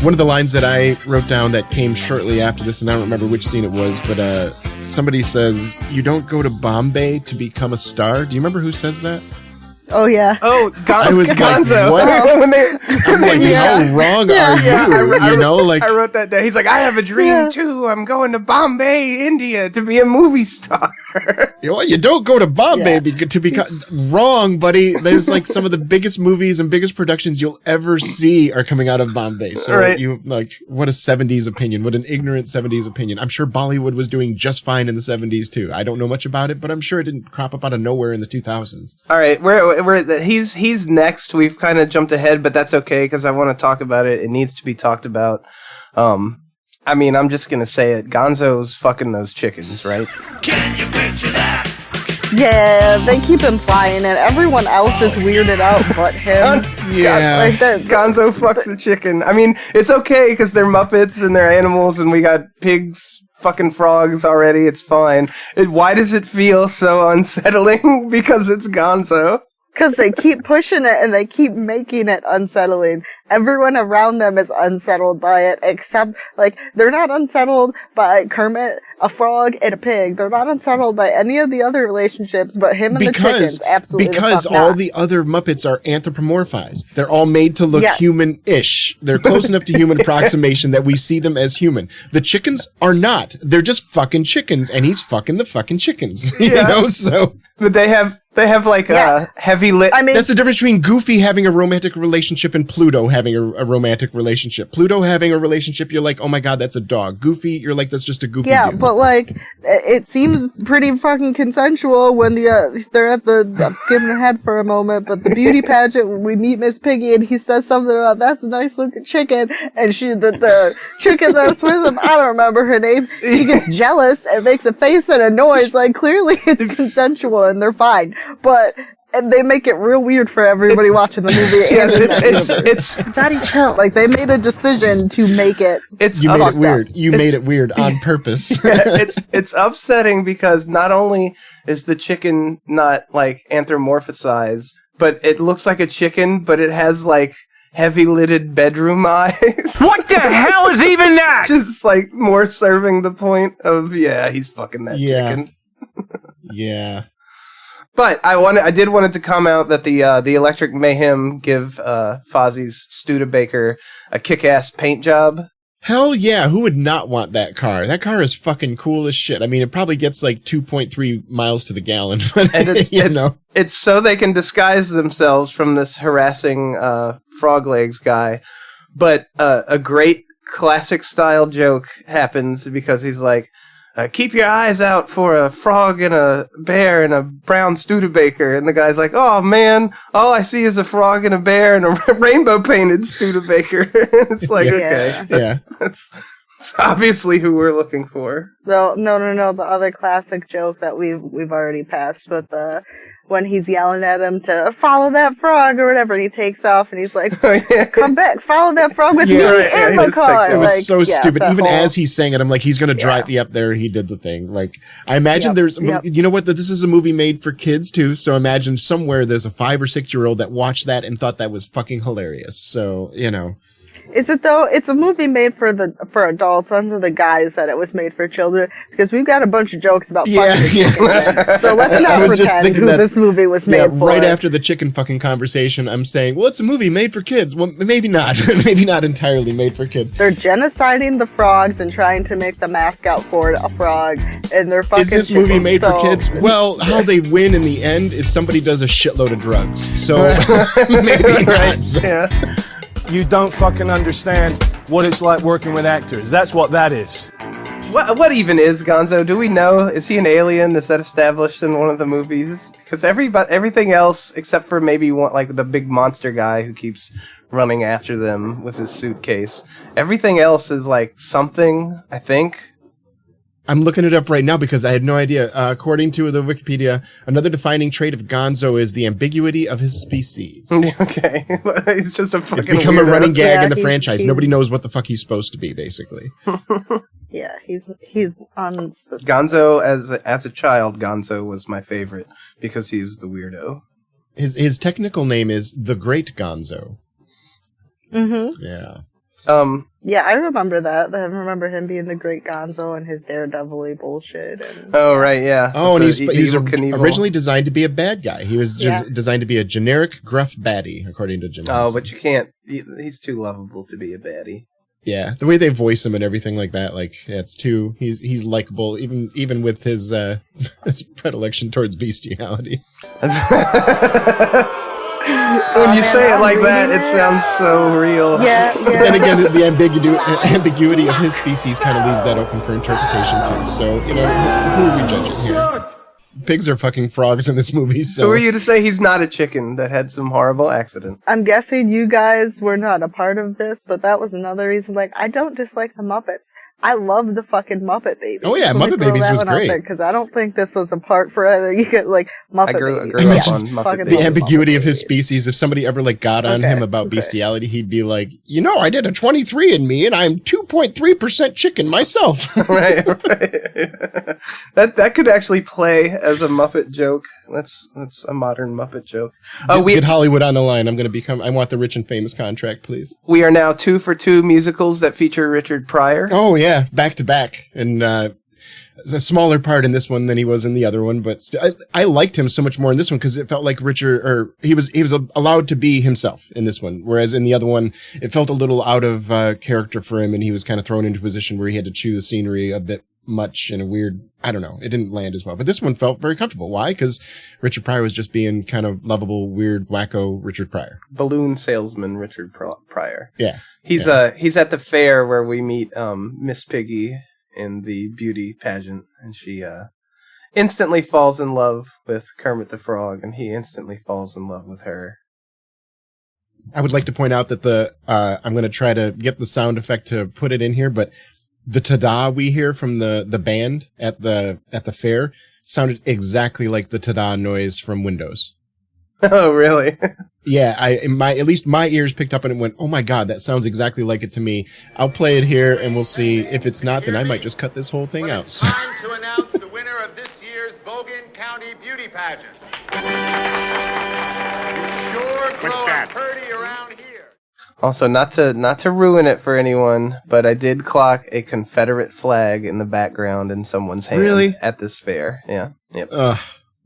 One of the lines that I wrote down that came shortly after this, and I don't remember which scene it was, but somebody says, you don't go to Bombay to become a star. Do you remember who says that? Oh, yeah. Oh, I was Gonzo. like, what? I'm like, how wrong are you? I wrote that down. He's like, I have a dream too. I'm going to Bombay, India to be a movie star. You don't go to Bombay to become wrong, buddy. There's like some of the biggest movies and biggest productions you'll ever see are coming out of Bombay. So what a 70s opinion. What an ignorant 70s opinion. I'm sure Bollywood was doing just fine in the 70s too. I don't know much about it, but I'm sure it didn't crop up out of nowhere in the 2000s. All right, he's next. We've kind of jumped ahead, but that's okay because I want to talk about it. It needs to be talked about. I mean, I'm just gonna say it. Gonzo's fucking those chickens, right? Can you picture that? Yeah, they keep implying it. Everyone else is weirded out but him. Yeah. Like that. Gonzo fucks a chicken. I mean, it's okay because they're Muppets and they're animals and we got pigs, fucking frogs already. It's fine. Why does it feel so unsettling? Because it's Gonzo. Because they keep pushing it and they keep making it unsettling. Everyone around them is unsettled by it, except, like, they're not unsettled by Kermit, a frog, and a pig. They're not unsettled by any of the other relationships, but him and the chickens, absolutely. Because all the other Muppets are anthropomorphized. They're all made to look human-ish. They're close enough to human approximation that we see them as human. The chickens are not. They're just fucking chickens, and he's fucking the fucking chickens. You know, so... But they have like a heavy lit. I mean, that's the difference between Goofy having a romantic relationship and Pluto having a romantic relationship. Pluto having a relationship, you're like, oh my god, that's a dog. Goofy, you're like, that's just a goofy dude. But like, it seems pretty fucking consensual when they're at the. I'm skipping ahead for a moment, but the beauty pageant, when we meet Miss Piggy and he says something about that's a nice looking chicken, and the chicken that's with him, I don't remember her name. She gets jealous and makes a face and a noise. Like clearly, it's consensual and they're fine. But they make it real weird for everybody watching the movie. It's Daddy, chill. Like they made a decision to make it. You made it weird. You made it weird on purpose. It's upsetting because not only is the chicken not like anthropomorphized, but it looks like a chicken, but it has like heavy lidded bedroom eyes. What the hell is even that? Just like more serving the point of he's fucking that chicken. Yeah. But I did want it to come out that the Electric Mayhem give Fozzie's Studebaker a kick-ass paint job. Hell yeah, who would not want that car? That car is fucking cool as shit. I mean, it probably gets like 2.3 miles to the gallon. But and it's so they can disguise themselves from this harassing Frog Legs guy. But a great classic style joke happens because he's like, keep your eyes out for a frog and a bear and a brown Studebaker. And the guy's like, oh man, all I see is a frog and a bear and a rainbow painted Studebaker. It's like, okay. That's obviously who we're looking for. No. The other classic joke that we've already passed, but when he's yelling at him to follow that frog or whatever, and he takes off and he's like, come back, follow that frog with me in the car. It was so stupid. Even as he's saying it, I'm like, he's going to drive me up there. He did the thing. Like, I imagine you know what? This is a movie made for kids too. So imagine somewhere there's a 5 or 6 year old that watched that and thought that was fucking hilarious. So, you know. Is it though? It's a movie made for adults. Under the guise that it was made for children, because we've got a bunch of jokes about fucking chickens. So let's not pretend who this movie was made for. Right after the chicken fucking conversation, I'm saying, well, it's a movie made for kids. Well, maybe not. Maybe not entirely made for kids. They're genociding the frogs and trying to make the mascot for it a frog, and they're fucking. Is this movie made for kids? Well, how they win in the end is somebody does a shitload of drugs. So maybe not. So. Yeah. You don't fucking understand what it's like working with actors. That's what that is. What even is Gonzo? Do we know? Is he an alien? Is that established in one of the movies? Because everything else, except for maybe one, like the big monster guy who keeps running after them with his suitcase, everything else is like something, I think. I'm looking it up right now because I had no idea. According to the Wikipedia, another defining trait of Gonzo is the ambiguity of his species. Okay. He's just a fucking It's become weirdo. a running gag in the franchise. Nobody knows what the fuck he's supposed to be, basically. Yeah, he's unspecific. Gonzo, as a child, Gonzo was my favorite because he was the weirdo. His technical name is the Great Gonzo. Mm-hmm. Yeah. Yeah, I remember that. I remember him being the Great Gonzo and his daredevil-y bullshit. Oh, right, yeah. Oh, and he was originally designed to be a bad guy. He was designed to be a generic gruff baddie, according to Jim Henson. Oh, but you can't. He's too lovable to be a baddie. Yeah, the way they voice him and everything like that, like it's too. He's likable, even with his his predilection towards bestiality. When you say it like that, it sounds so real. Yeah. Then again, the ambiguity of his species kind of leaves that open for interpretation too. So, you know, who are we judging here? pigs are fucking frogs in this movie. So who are you to say he's not a chicken that had some horrible accident? I'm guessing you guys were not a part of this, but that was another reason. Like, I don't dislike the Muppets. I love the fucking Muppet Babies. Oh yeah, Muppet Babies was great. Because I don't think this was a part for either. You get like Muppet Babies. I grew up on Muppet the ambiguity of his species. If somebody ever like got on him about bestiality, he'd be like, I did a 23andMe and I'm 2.3% chicken myself. right. That could actually play as a Muppet joke. That's a modern Muppet joke. Get Hollywood on the line. I want the Rich and Famous contract, please. We are now 2 for 2 musicals that feature Richard Pryor. Oh yeah. Back to back, and a smaller part in this one than he was in the other one, but I liked him so much more in this one because it felt like he was allowed to be himself in this one, whereas in the other one it felt a little out of character for him, and he was kind of thrown into a position where he had to choose scenery a bit much in a weird, I don't know, it didn't land as well. But this one felt very comfortable. Why? Because Richard Pryor was just being kind of lovable, weird, wacko Richard Pryor. Balloon salesman Richard Pryor. Yeah. He's at the fair where we meet Miss Piggy in the beauty pageant, and she instantly falls in love with Kermit the Frog, and he instantly falls in love with her. I would like to point out that I'm going to try to get the sound effect to put it in here, but the ta-da we hear from the band at the fair sounded exactly like the ta-da noise from Windows. Oh, really? Yeah, at least my ears picked up and it went, oh my God, that sounds exactly like it to me. I'll play it here and we'll see. If it's not, then I might just cut this whole thing out. It's time to announce the winner of this year's Bogan County Beauty Pageant. You sure grow up pretty around here. Also, not to ruin it for anyone, but I did clock a Confederate flag in the background in someone's hand. Really? At this fair. Yeah. Yep.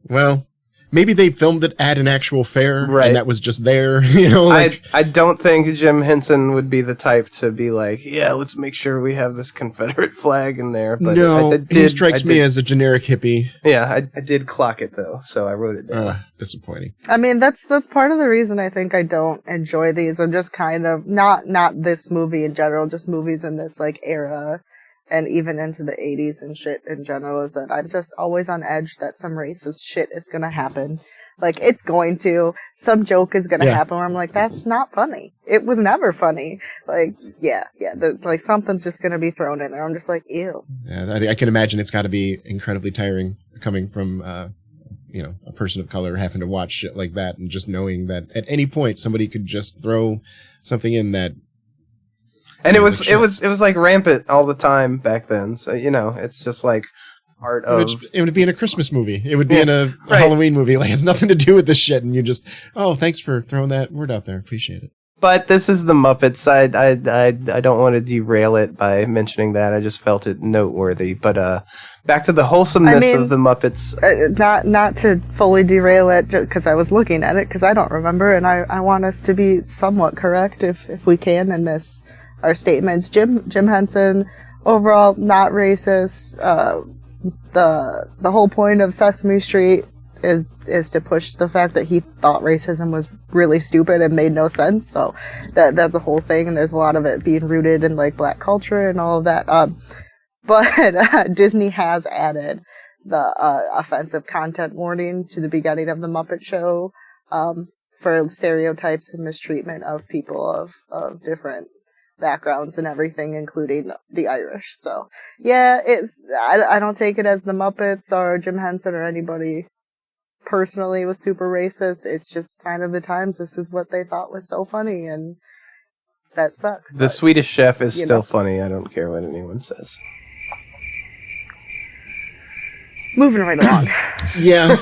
Well, maybe they filmed it at an actual fair, right, and that was just there. I don't think Jim Henson would be the type to be like, yeah, let's make sure we have this Confederate flag in there. But no, he strikes me as a generic hippie. Yeah, I did clock it though, so I wrote it down. Disappointing. I mean, that's part of the reason I think I don't enjoy these. I'm just kind of not this movie in general, just movies in this like era. And even into the 80s and shit in general, is that I'm just always on edge that some racist shit is gonna happen. Like, it's going to. Some joke is gonna happen where I'm like, that's not funny. It was never funny. Like, like something's just gonna be thrown in there. I'm just like, ew. Yeah, I can imagine it's gotta be incredibly tiring coming from, a person of color having to watch shit like that and just knowing that at any point somebody could just throw something in that. And it was like rampant all the time back then. So, it's just like part of... It would be in a Christmas movie. It would be in a Halloween movie. Like, it has nothing to do with this shit. And you just, thanks for throwing that word out there. Appreciate it. But this is the Muppets. I don't want to derail it by mentioning that. I just felt it noteworthy. But back to the wholesomeness of the Muppets. Not to fully derail it, because I was looking at it, because I don't remember. And I want us to be somewhat correct, if we can, in this... Our statements. Jim Henson, overall not racist. The whole point of Sesame Street is to push the fact that he thought racism was really stupid and made no sense. So that's a whole thing, and there's a lot of it being rooted in like black culture and all of that. But Disney has added the offensive content warning to the beginning of the Muppet Show for stereotypes and mistreatment of people of different backgrounds and everything, including the Irish. So yeah, I don't take it as the Muppets or Jim Henson or anybody personally was super racist. It's just a sign of the times. This is what they thought was so funny, and that sucks. The Swedish Chef is still funny. I don't care what anyone says. Moving right along. Yeah.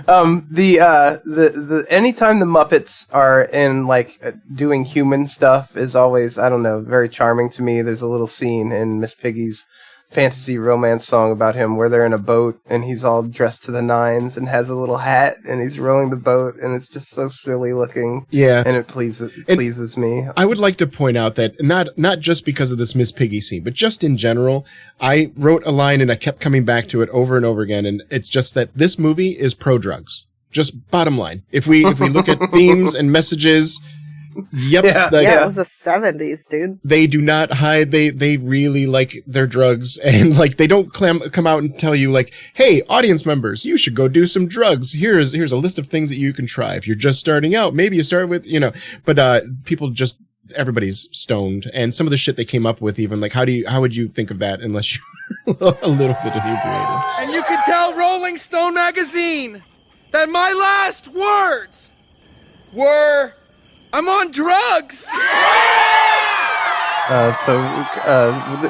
The anytime the Muppets are in like doing human stuff is always, I don't know, very charming to me. There's a little scene in Miss Piggy's fantasy romance song about him where they're in a boat and he's all dressed to the nines and has a little hat and he's rowing the boat, and it's just so silly looking. Yeah. And it pleases me. I would like to point out that not just because of this Miss Piggy scene, but just in general, I wrote a line and I kept coming back to it over and over again, and it's just that this movie is pro drugs. Just bottom line. If we look at themes and messages, Yep. Yeah, it was the 70s, dude. They do not hide. They really like their drugs, and like they don't come out and tell you like, hey, audience members, you should go do some drugs. Here's a list of things that you can try. If you're just starting out, maybe you start with, but people just, everybody's stoned, and some of the shit they came up with, even like, how would you think of that unless you're a little bit inebriated? And you can tell Rolling Stone magazine that my last words were, I'm on drugs.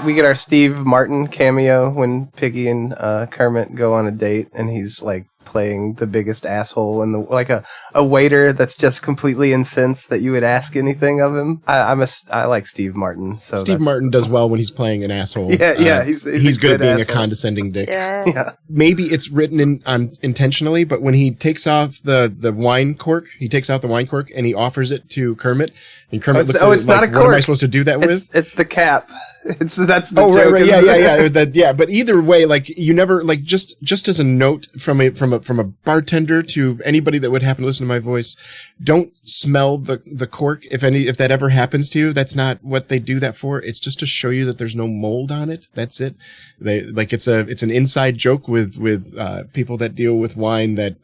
We get our Steve Martin cameo when Piggy and Kermit go on a date, and he's like playing the biggest asshole and like a waiter that's just completely incensed that you would ask anything of him. I like Steve Martin. So Steve Martin does well when he's playing an asshole. Yeah, he's good at being asshole. a condescending dick. Yeah. Maybe it's written intentionally, but when he takes off the wine cork, he takes out the wine cork and he offers it to Kermit, and Kermit looks at it like, what am I supposed to do that with? It's the cap. That's the joke. Right. Yeah. It was that. Yeah. But either way, like you never, like just as a note from a bartender to anybody that would happen to listen to my voice, don't smell the cork. If that ever happens to you, that's not what they do that for. It's just to show you that there's no mold on it. That's it. They like, it's an inside joke with people that deal with wine, that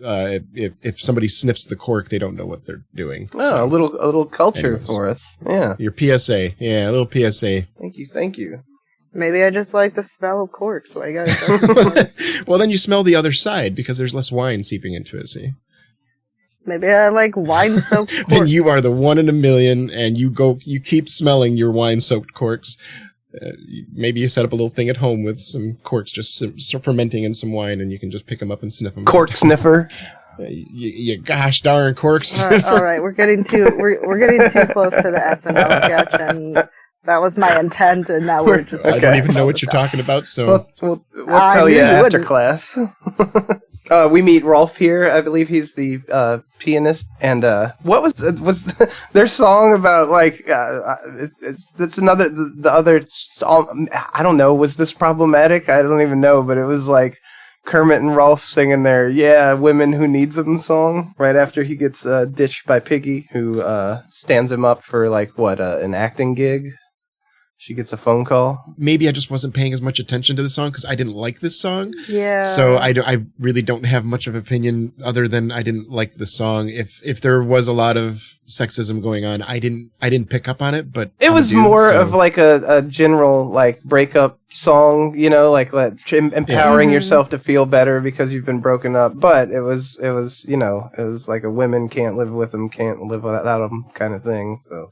if somebody sniffs the cork, they don't know what they're doing. Oh, so, a little culture for us. Yeah. Your PSA. Yeah. A little PSA. Thank you. Maybe I just like the smell of corks. Why you gotta Well, then you smell the other side because there's less wine seeping into it, see? Maybe I like wine-soaked corks. Then you are the one in a million, and you keep smelling your wine-soaked corks. Maybe you set up a little thing at home with some corks just fermenting in some wine, and you can just pick them up and sniff them. Cork sniffer. You gosh darn cork sniffer. All right, we're getting too close to the SNL sketch, and that was my intent, and now we're just... I don't even know what you're talking about, so... We'll tell you after class. We meet Rolf here. I believe he's the pianist. And what was their song about, like... it's another... The other song... I don't know. Was this problematic? I don't even know, but it was like Kermit and Rolf singing their Women Who Needs Them song right after he gets ditched by Piggy, who stands him up for, like, an acting gig. She gets a phone call. Maybe I just wasn't paying as much attention to the song because I didn't like this song. Yeah. So I really don't have much of an opinion other than I didn't like the song. If there was a lot of sexism going on, I didn't pick up on it, but it was more of like a general like breakup song, like empowering yourself to feel better because you've been broken up. But it was like a women can't live with them, can't live without them kind of thing. So.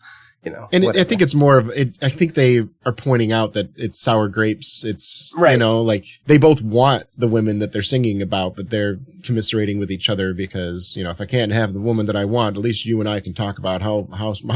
And I think it's more of it. I think they are pointing out that it's sour grapes. It's, right. Like they both want the women that they're singing about, but they're commiserating with each other because, if I can't have the woman that I want, at least you and I can talk about how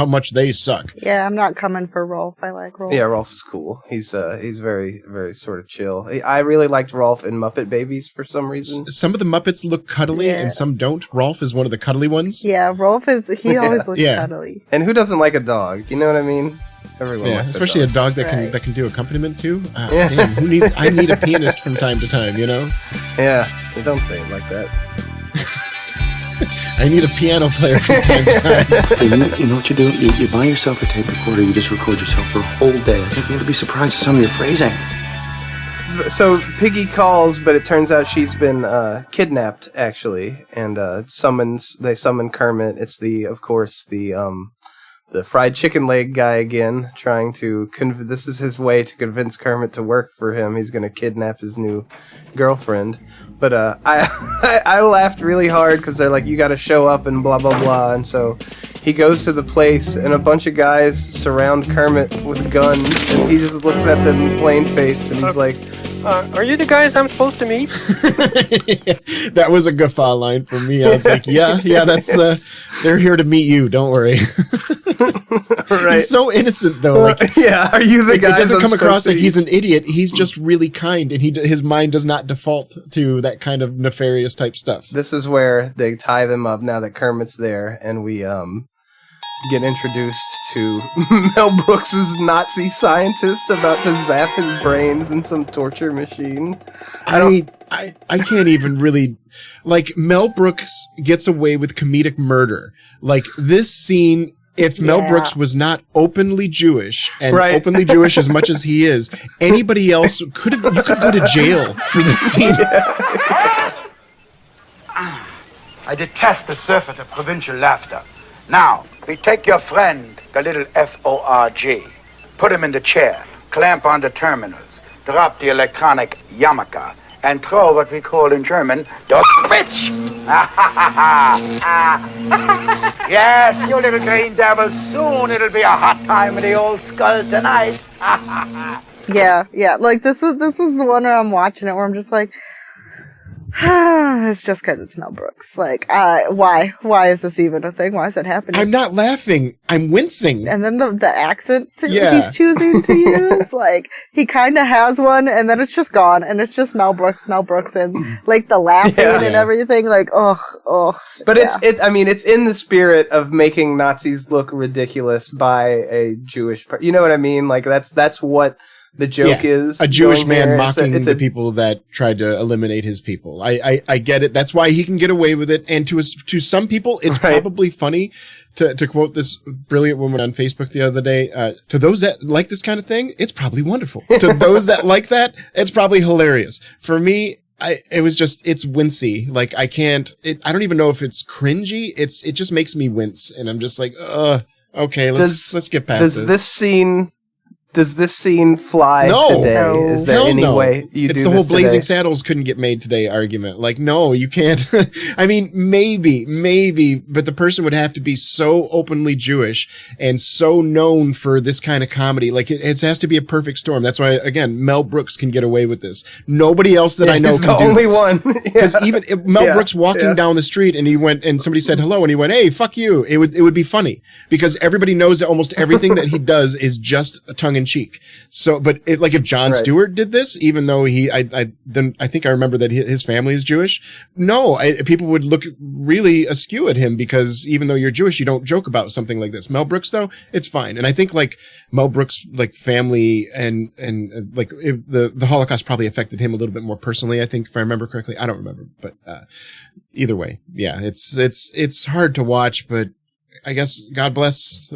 much they suck. Yeah, I'm not coming for Rolf. I like Rolf. Yeah, Rolf is cool. He's very, very sort of chill. I really liked Rolf in Muppet Babies for some reason. Some of the Muppets look cuddly and some don't. Rolf is one of the cuddly ones. Yeah, Rolf he always looks cuddly. And who doesn't like a dog? You know what I mean? Everyone likes especially a dog that can do accompaniment too. Damn, I need a pianist from time to time, Yeah, don't say it like that. I need a piano player from time to time. You know what you do? You buy yourself a tape recorder, you just record yourself for a whole day. I think you're going to be surprised at some of your phrasing. So Piggy calls, but it turns out she's been kidnapped, actually, and they summon Kermit. It's of course, the fried chicken leg guy again, trying to this is his way to convince Kermit to work for him. He's going to kidnap his new girlfriend. But I laughed really hard because they're like, you got to show up and blah, blah, blah. And so he goes to the place and a bunch of guys surround Kermit with guns. And he just looks at them plain-faced and he's like, are you the guys I'm supposed to meet? That was a guffaw line for me. I was like, yeah, that's they're here to meet you. Don't worry. Right. He's so innocent though. Like, are you the guy? It doesn't come across like he's an idiot. He's just really kind, and his mind does not default to that kind of nefarious type stuff. This is where they tie them up now that Kermit's there, and we get introduced to Mel Brooks's Nazi scientist about to zap his brains in some torture machine. I can't even really, like, Mel Brooks gets away with comedic murder. Like, this scene if Mel Brooks was not openly Jewish and openly Jewish as much as he is, anybody else you could go to jail for the scene. I detest the surfeit of provincial laughter. Now, we take your friend, the little F-O-R-G, put him in the chair, clamp on the terminals, drop the electronic yarmulke, and throw what we call in German, the switch! Yes, you little green devil, soon it'll be a hot time in the old skull tonight. Yeah. Like, this was the one where I'm watching it where I'm just like, it's just because it's Mel Brooks. Like, why is this even a thing? Why is it happening? I'm not laughing. I'm wincing. And then the accent he's choosing to use, like, he kind of has one, and then it's just gone, and it's just Mel Brooks, and like the laughing and everything. Like, ugh. But it's in the spirit of making Nazis look ridiculous by a Jewish person. You know what I mean? Like, that's what the joke is. A Jewish man mocking the people that tried to eliminate his people. I get it. That's why he can get away with it. And to some people, it's probably funny. To quote this brilliant woman on Facebook the other day, to those that like this kind of thing, it's probably wonderful. To those that like that, it's probably hilarious. For me, it's wincy. Like, I don't even know if it's cringy. It just makes me wince. And I'm just like, okay, let's get past this. Does this scene fly today? No. Is there any way you do this? It's the whole Blazing today? Saddles couldn't get made today argument. Like, no, you can't. I mean, maybe, but the person would have to be so openly Jewish and so known for this kind of comedy. Like, it has to be a perfect storm. That's why, again, Mel Brooks can get away with this. Nobody else that I know can do this. He's the only one. Because even if Mel Brooks walking down the street and he went and somebody said hello and he went, "Hey, fuck you," it would be funny because everybody knows that almost everything that he does is just a tongue in cheek. So, but like if Jon Stewart did this, even though I think I remember that his family is Jewish. No, people would look really askew at him because even though you're Jewish, you don't joke about something like this. Mel Brooks, though, it's fine. And I think like Mel Brooks, like family and like the Holocaust probably affected him a little bit more personally. I think if I remember correctly, I don't remember, but either way, yeah, it's hard to watch, but I guess God bless.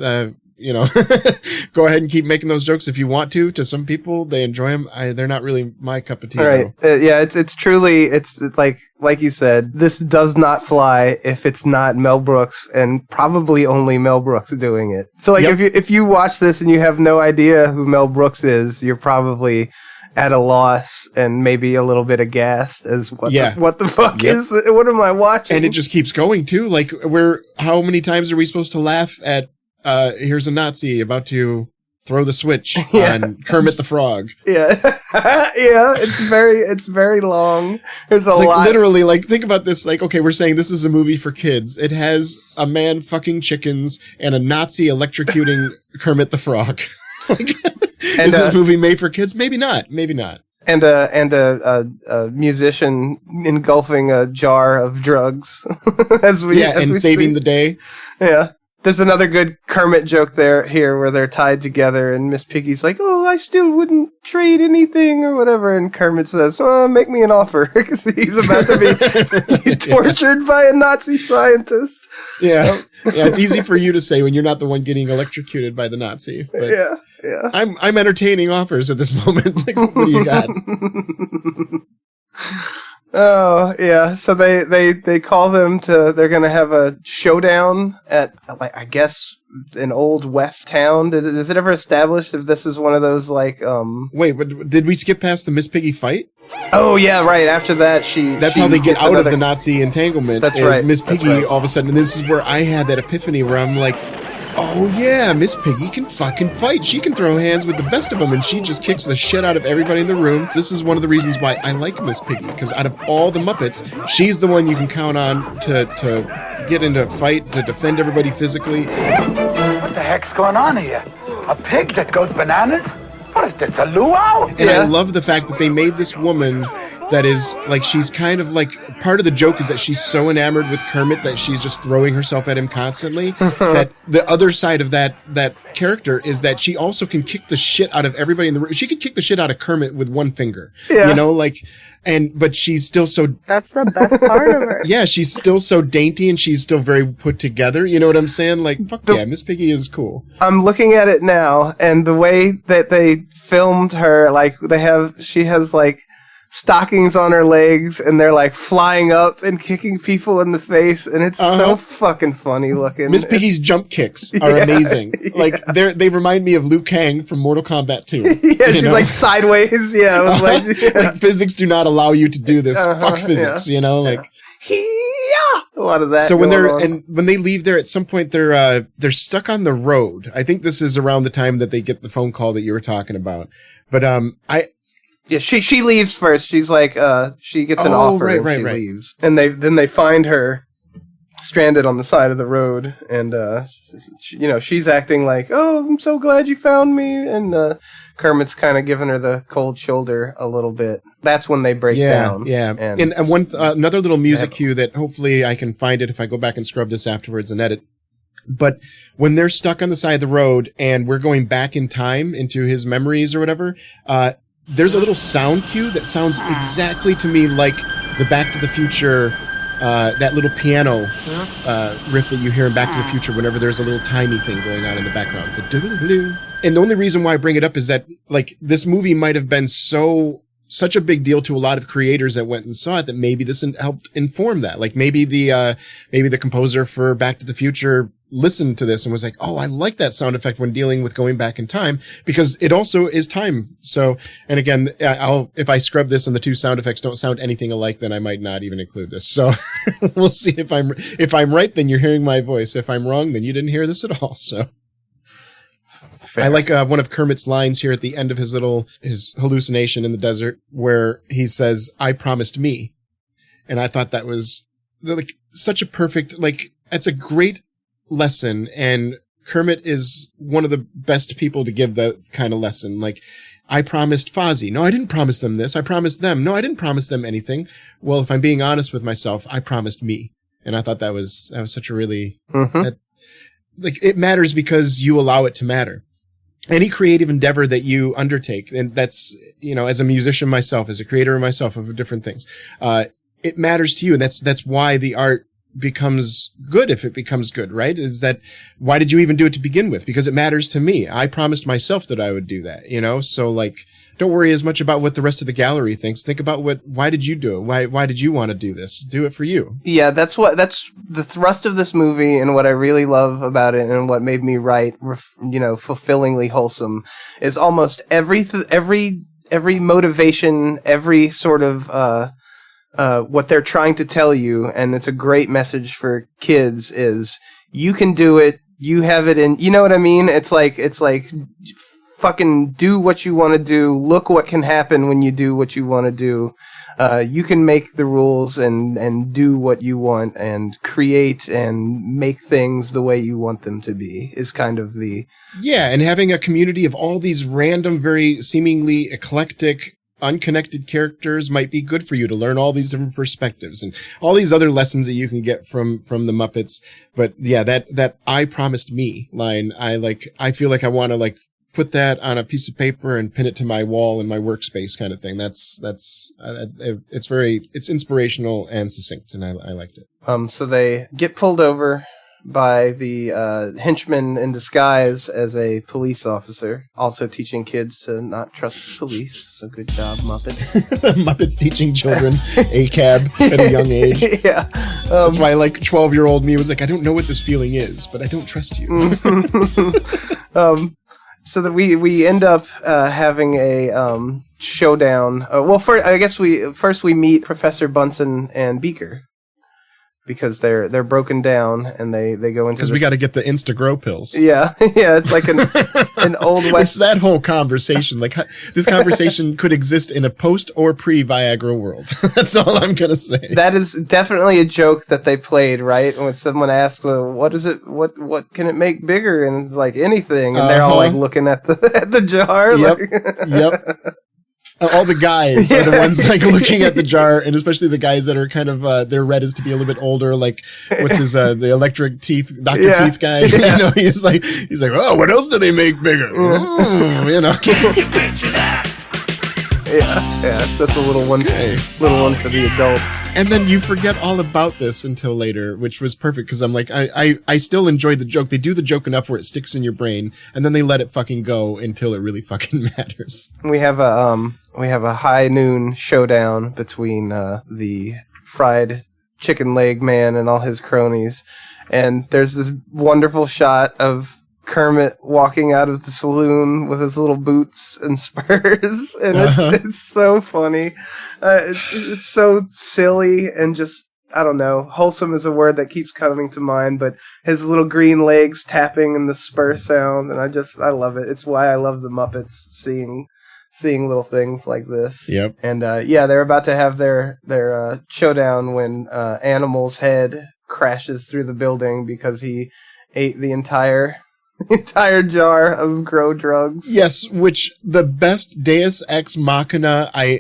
Go ahead and keep making those jokes if you want to. To some people, they enjoy them. They're not really my cup of tea. Right. It's truly like you said, this does not fly if it's not Mel Brooks and probably only Mel Brooks doing it. So like if you watch this and you have no idea who Mel Brooks is, you're probably at a loss and maybe a little bit aghast as what the fuck is what am I watching? And it just keeps going too. Like how many times are we supposed to laugh at here's a Nazi about to throw the switch on Kermit the Frog. Yeah. It's very long. There's a lot. Literally, like, think about this. Like, okay, we're saying this is a movie for kids. It has a man fucking chickens and a Nazi electrocuting Kermit the Frog. Is this movie made for kids? Maybe not. And a musician engulfing a jar of drugs as we saving see. the day. Yeah. There's another good Kermit joke here where they're tied together and Miss Piggy's like, "Oh, I still wouldn't trade anything," or whatever. And Kermit says, "Oh, make me an offer," because he's about to be tortured by a Nazi scientist. Yeah. Yeah, it's easy for you to say when you're not the one getting electrocuted by the Nazi. But yeah. I'm entertaining offers at this moment. Like, what do you got? Oh, yeah. So they call them they're going to have a showdown at, like, I guess, an old West town. Is it ever established if this is one of those, like, Wait, but did we skip past the Miss Piggy fight? Oh, yeah, right. After that, That's how they get out of the Nazi entanglement. That's right. Miss Piggy, all of a sudden, and this is where I had that epiphany where I'm like, oh yeah, Miss Piggy can fucking fight. She can throw hands with the best of them, and she just kicks the shit out of everybody in the room. This is one of the reasons why I like Miss Piggy, because out of all the Muppets, she's the one you can count on to get into a fight, to defend everybody physically. What the heck's going on here? A pig that goes bananas? What is this, a luau? And I love the fact that they made this woman that is, like, she's kind of, like, part of the joke is that she's so enamored with Kermit that she's just throwing herself at him constantly. That the other side of that character is that she also can kick the shit out of everybody in the room. She could kick the shit out of Kermit with one finger. Yeah. You know, like, but she's still so... That's the best part of her. Yeah, she's still so dainty and she's still very put together. You know what I'm saying? Like, fuck yeah, Miss Piggy is cool. I'm looking at it now, and the way that they filmed her, like, she has, like, stockings on her legs, and they're like flying up and kicking people in the face, and it's so fucking funny looking. Miss Piggy's jump kicks are amazing. Like they remind me of Liu Kang from Mortal Kombat 2. Yeah, she's like sideways. Yeah, like physics do not allow you to do this. Fuck physics, you know, like. A lot of that. So when they leave there, at some point they're stuck on the road. I think this is around the time that they get the phone call that you were talking about. But yeah, she leaves first. She's like, she gets an offer and she leaves. And they find her stranded on the side of the road, and she's acting like, "Oh, I'm so glad you found me," and Kermit's kind of giving her the cold shoulder a little bit. That's when they break down. Yeah, and one another little music cue that hopefully I can find it if I go back and scrub this afterwards and edit. But when they're stuck on the side of the road and we're going back in time into his memories or whatever, there's a little sound cue that sounds exactly to me like the Back to the Future, that little piano riff that you hear in Back to the Future whenever there's a little timey thing going on in the background. And the only reason why I bring it up is that, like, this movie might have been such a big deal to a lot of creators that went and saw it that maybe this helped inform that. Like maybe the composer for Back to the Future listened to this and was like, "Oh, I like that sound effect when dealing with going back in time because it also is time." So, and again, if I scrub this and the two sound effects don't sound anything alike, then I might not even include this. So we'll see if I'm right, then you're hearing my voice. If I'm wrong, then you didn't hear this at all. So. Fair. I like one of Kermit's lines here at the end of his hallucination in the desert where he says, "I promised me." And I thought that was like such a perfect, like, that's a great lesson. And Kermit is one of the best people to give that kind of lesson. Like, I promised Fozzie. No, I didn't promise them this. I promised them. No, I didn't promise them anything. Well, if I'm being honest with myself, I promised me. And I thought that was such a really, like, it matters because you allow it to matter. Any creative endeavor that you undertake, and that's, as a musician myself, as a creator myself of different things, it matters to you. And that's why the art becomes good if it becomes good, right? Is that, why did you even do it to begin with? Because it matters to me. I promised myself that I would do that, So, like, don't worry as much about what the rest of the gallery thinks. Think about why did you do it? Why did you want to do this? Do it for you. Yeah, that's the thrust of this movie, and what I really love about it, and what made me write, fulfillingly wholesome, is almost every motivation, every sort of, what they're trying to tell you, and it's a great message for kids, is you can do it, you have it in, you know what I mean? It's like, fucking do what you want to do. Look what can happen when you do what you want to do. You can make the rules and do what you want and create and make things the way you want them to be is kind of the... Yeah, and having a community of all these random, very seemingly eclectic, unconnected characters might be good for you to learn all these different perspectives and all these other lessons that you can get from the Muppets. But yeah, that "I promised me" line, I feel like I want to, like, put that on a piece of paper and pin it to my wall in my workspace kind of thing. It's inspirational and succinct, and I liked it. So they get pulled over by the henchman in disguise as a police officer, also teaching kids to not trust the police. So good job, Muppets. Muppets teaching children ACAB at a young age. Yeah. That's why, like, 12-year-old me was like, I don't know what this feeling is, but I don't trust you. So that we end up having a showdown. First we meet Professor Bunsen and Beaker because they're broken down and they go into because we got to get the Instagrow pills. Yeah, it's like an old West. It's that whole conversation. Like, this conversation could exist in a post or pre Viagra world. That's all I'm gonna say. That is definitely a joke that they played, right? When someone asks, "What is it? What can it make bigger?" and it's like anything, and they're all like looking at the jar. Yep. Like, Yep. all the guys are the ones like looking at the jar, and especially the guys that are kind of their red is to be a little bit older. Like what's his the electric teeth Dr. Teeth guy? You know, he's like, oh, what else do they make bigger? You know. Yeah, so that's a little one for the adults. And then you forget all about this until later, which was perfect because I'm like, I still enjoy the joke. They do the joke enough where it sticks in your brain, and then they let it fucking go until it really fucking matters. We have a high noon showdown between the fried chicken leg man and all his cronies, and there's this wonderful shot of Kermit walking out of the saloon with his little boots and spurs, and it's so funny. It's so silly and just, I don't know, wholesome is a word that keeps coming to mind, but his little green legs tapping and the spur sound, and I love it. It's why I love the Muppets, seeing little things like this. Yep. And they're about to have their showdown when Animal's head crashes through the building because he ate the entire jar of grow drugs. Yes, which the best Deus Ex Machina. I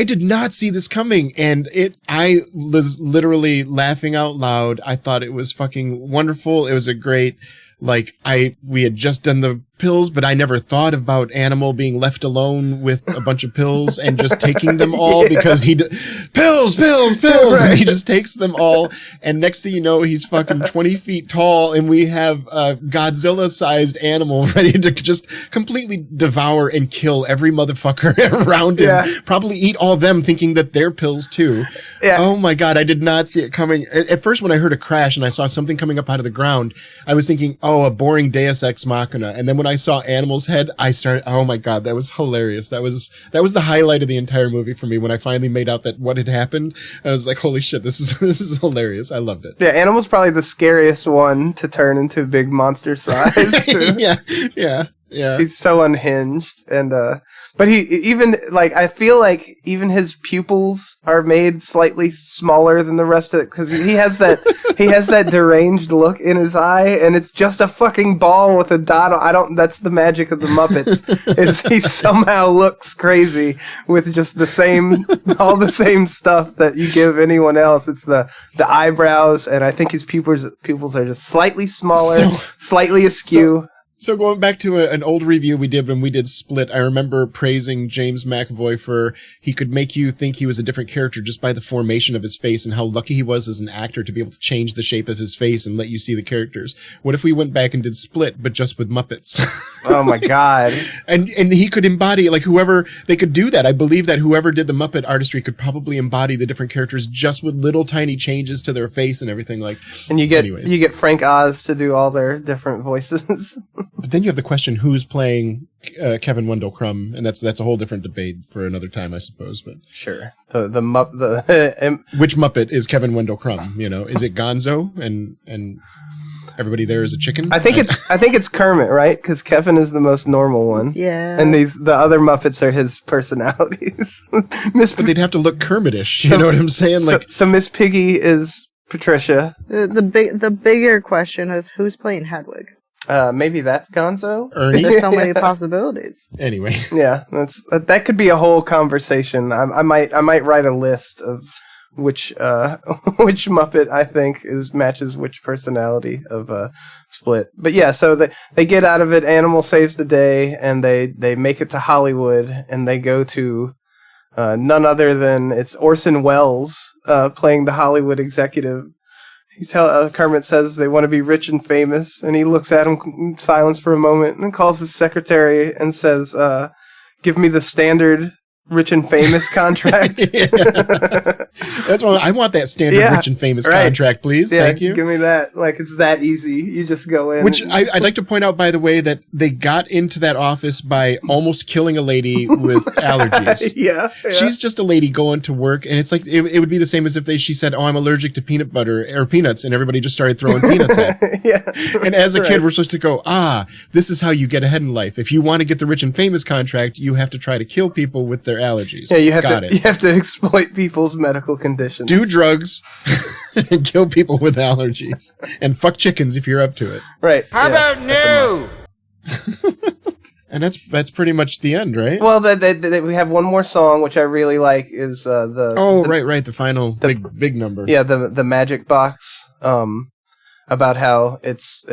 did not see this coming, and I was literally laughing out loud. I thought it was fucking wonderful. It was a great, we had just done the pills, but I never thought about Animal being left alone with a bunch of pills and just taking them all because pills, right. And he just takes them all. And next thing you know, he's fucking 20 feet tall, and we have a Godzilla-sized animal ready to just completely devour and kill every motherfucker around him. Yeah. Probably eat all them thinking that they're pills too. Yeah. Oh my God, I did not see it coming. At first, when I heard a crash and I saw something coming up out of the ground, I was thinking, oh, a boring Deus Ex Machina. And then when I saw Animal's head, I started, oh my God, that was hilarious. That was the highlight of the entire movie for me. When I finally made out that what had happened, I was like, holy shit, this is hilarious. I loved it. Yeah, Animal's probably the scariest one to turn into big monster size. Yeah. He's so unhinged, and but I feel like even his pupils are made slightly smaller than the rest of it because he has that deranged look in his eye, and it's just a fucking ball with a dot. That's the magic of the Muppets. He somehow looks crazy with just all the same stuff that you give anyone else. It's the eyebrows, and I think his pupils are just slightly smaller, slightly askew. So going back to an old review we did when we did Split, I remember praising James McAvoy for he could make you think he was a different character just by the formation of his face and how lucky he was as an actor to be able to change the shape of his face and let you see the characters. What if we went back and did Split, but just with Muppets? Oh my God. And he could embody, they could do that. I believe that whoever did the Muppet artistry could probably embody the different characters just with little tiny changes to their face and everything And you get Frank Oz to do all their different voices. But then you have the question, who's playing Kevin Wendell Crumb, and that's a whole different debate for another time, I suppose. But sure, which Muppet is Kevin Wendell Crumb? You know, is it Gonzo and everybody there is a chicken? I think it's Kermit, right? Because Kevin is the most normal one. Yeah, and the other Muppets are his personalities. But they'd have to look Kermitish. You know what I'm saying? So Miss Piggy is Patricia. The bigger question is who's playing Hedwig. Maybe that's Gonzo. Ernie. There's so many possibilities. Anyway, yeah, that could be a whole conversation. I might write a list of which Muppet I think matches which personality of Split. But yeah, so they get out of it. Animal saves the day, and they make it to Hollywood, and they go to none other than it's Orson Welles playing the Hollywood executive. Kermit says they want to be rich and famous, and he looks at him in silence for a moment and calls his secretary and says, give me the standard rich and famous contract. That's why I want that standard rich and famous contract, please. Yeah, thank you. Give me that. It's that easy. You just go in. Which I'd like to point out, by the way, that they got into that office by almost killing a lady with allergies. Yeah. She's just a lady going to work, and it's like it would be the same as if she said, "Oh, I'm allergic to peanut butter or peanuts," and everybody just started throwing peanuts at her. Yeah. And as a kid, we're supposed to go, this is how you get ahead in life. If you want to get the rich and famous contract, you have to try to kill people with their allergies. Yeah, you have to exploit people's medical conditions. Do drugs and kill people with allergies. And fuck chickens if you're up to it. Right. How about no? And that's pretty much the end, right? Well, we have one more song, which I really like, is right, the final big number. Yeah, the Magic Box, about how it's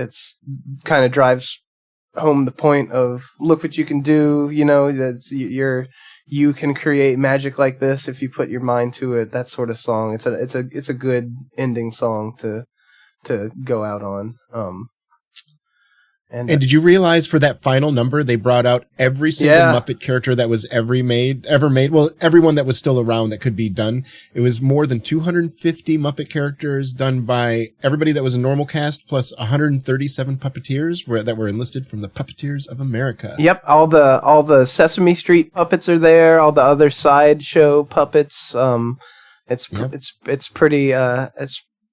kind of drives home the point of look what you can do. You know, you can create magic like this if you put your mind to it. That sort of song. It's a good ending song to go out on. And did you realize for that final number, they brought out every single Muppet character that was ever made? Well, everyone that was still around that could be done. It was more than 250 Muppet characters done by everybody that was a normal cast, plus 137 puppeteers that were enlisted from the Puppeteers of America. Yep, all the Sesame Street puppets are there. All the other sideshow puppets. It's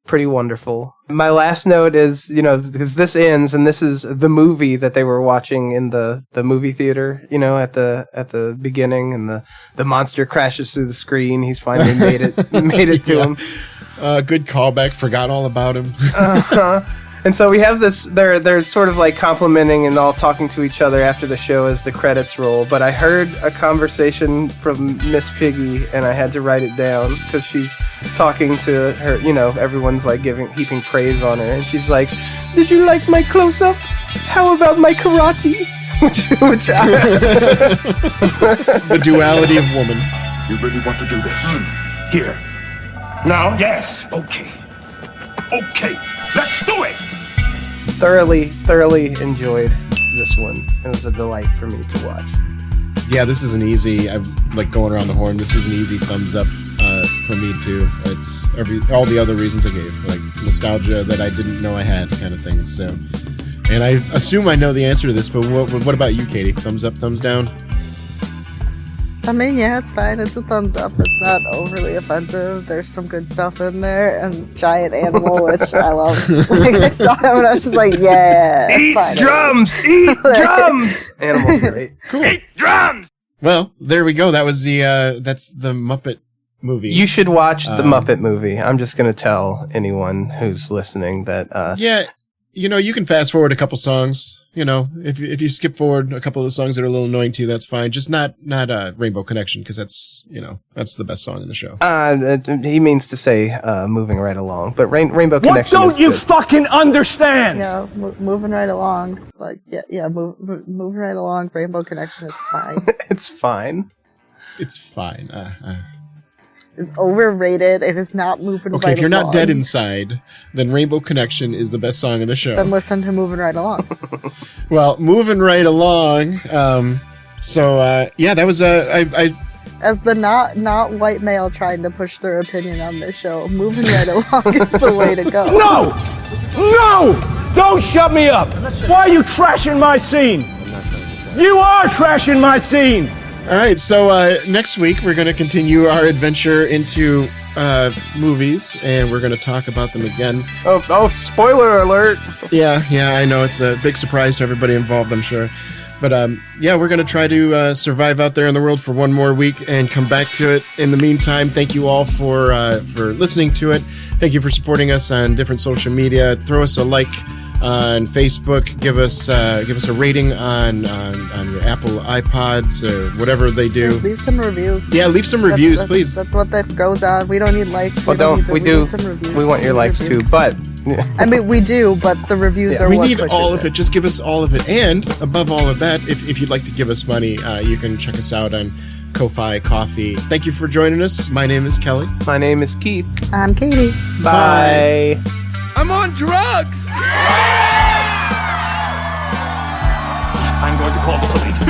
pretty wonderful. My last note is, because this ends, and this is the movie that they were watching in the movie theater, at the beginning, and the monster crashes through the screen. He's finally made it to him. Good callback. Forgot all about him. And so we have this, they're sort of like complimenting and all talking to each other after the show as the credits roll. But I heard a conversation from Miss Piggy, and I had to write it down because she's talking to her, everyone's like heaping praise on her. And she's like, "Did you like my close-up? How about my karate?" The duality of woman. You really want to do this? Here. Now? Yes. Okay. Let's do it! Thoroughly enjoyed this one. It was a delight for me to watch. Yeah, this is an easy, I'm like going around the horn, this is an easy thumbs up for me too. It's all the other reasons I gave, like nostalgia that I didn't know I had kind of thing. So, and I assume I know the answer to this, but what about you, Katie? Thumbs up, thumbs down? I mean, yeah, it's fine. It's a thumbs up. It's not overly offensive. There's some good stuff in there, and giant animal, which I love. Like, I saw him and I was just like, yeah. Eat drums! Eat drums! Animal's great. Cool. Eat drums! Well, there we go. That was that's the Muppet Movie. You should watch the Muppet Movie. I'm just going to tell anyone who's listening that... Yeah, you can fast forward a couple songs. If you skip forward a couple of the songs that are a little annoying to you, that's fine. Just not Rainbow Connection, because that's the best song in the show. He means to say moving right along, but Rainbow Connection. What don't you fucking understand? Yeah, moving right along. Like moving right along. Rainbow Connection is fine. It's fine. It's fine. It's overrated. It is not moving right along. Okay, if you're not dead inside, then Rainbow Connection is the best song in the show. Then listen to Moving Right Along. Well, Moving Right Along. That was as the not white male trying to push their opinion on this show, Moving Right Along is the way to go. No! Don't shut me up! Why are you trashing my scene? I'm not trying to trash. You are trashing my scene! All right, so next week we're going to continue our adventure into movies, and we're going to talk about them again. Oh, spoiler alert! Yeah, I know. It's a big surprise to everybody involved, I'm sure. But we're going to try to survive out there in the world for one more week and come back to it. In the meantime, thank you all for listening to it. Thank you for supporting us on different social media. Throw us a like on Facebook. Give us a rating on your Apple iPods or whatever they do. Leave some reviews. Yeah, leave some reviews, please. That's what this goes on. We don't need likes. Well, we need some reviews. We want your likes too, but I mean, we do, but the reviews are we what need pushes all of it. Just give us all of it. And above all of that, if you'd like to give us money, you can check us out on Ko-Fi Coffee. Thank you for joining us. My name is Kelly. My name is Keith. I'm Katie. Bye. I'm on drugs! I'm going to call the police.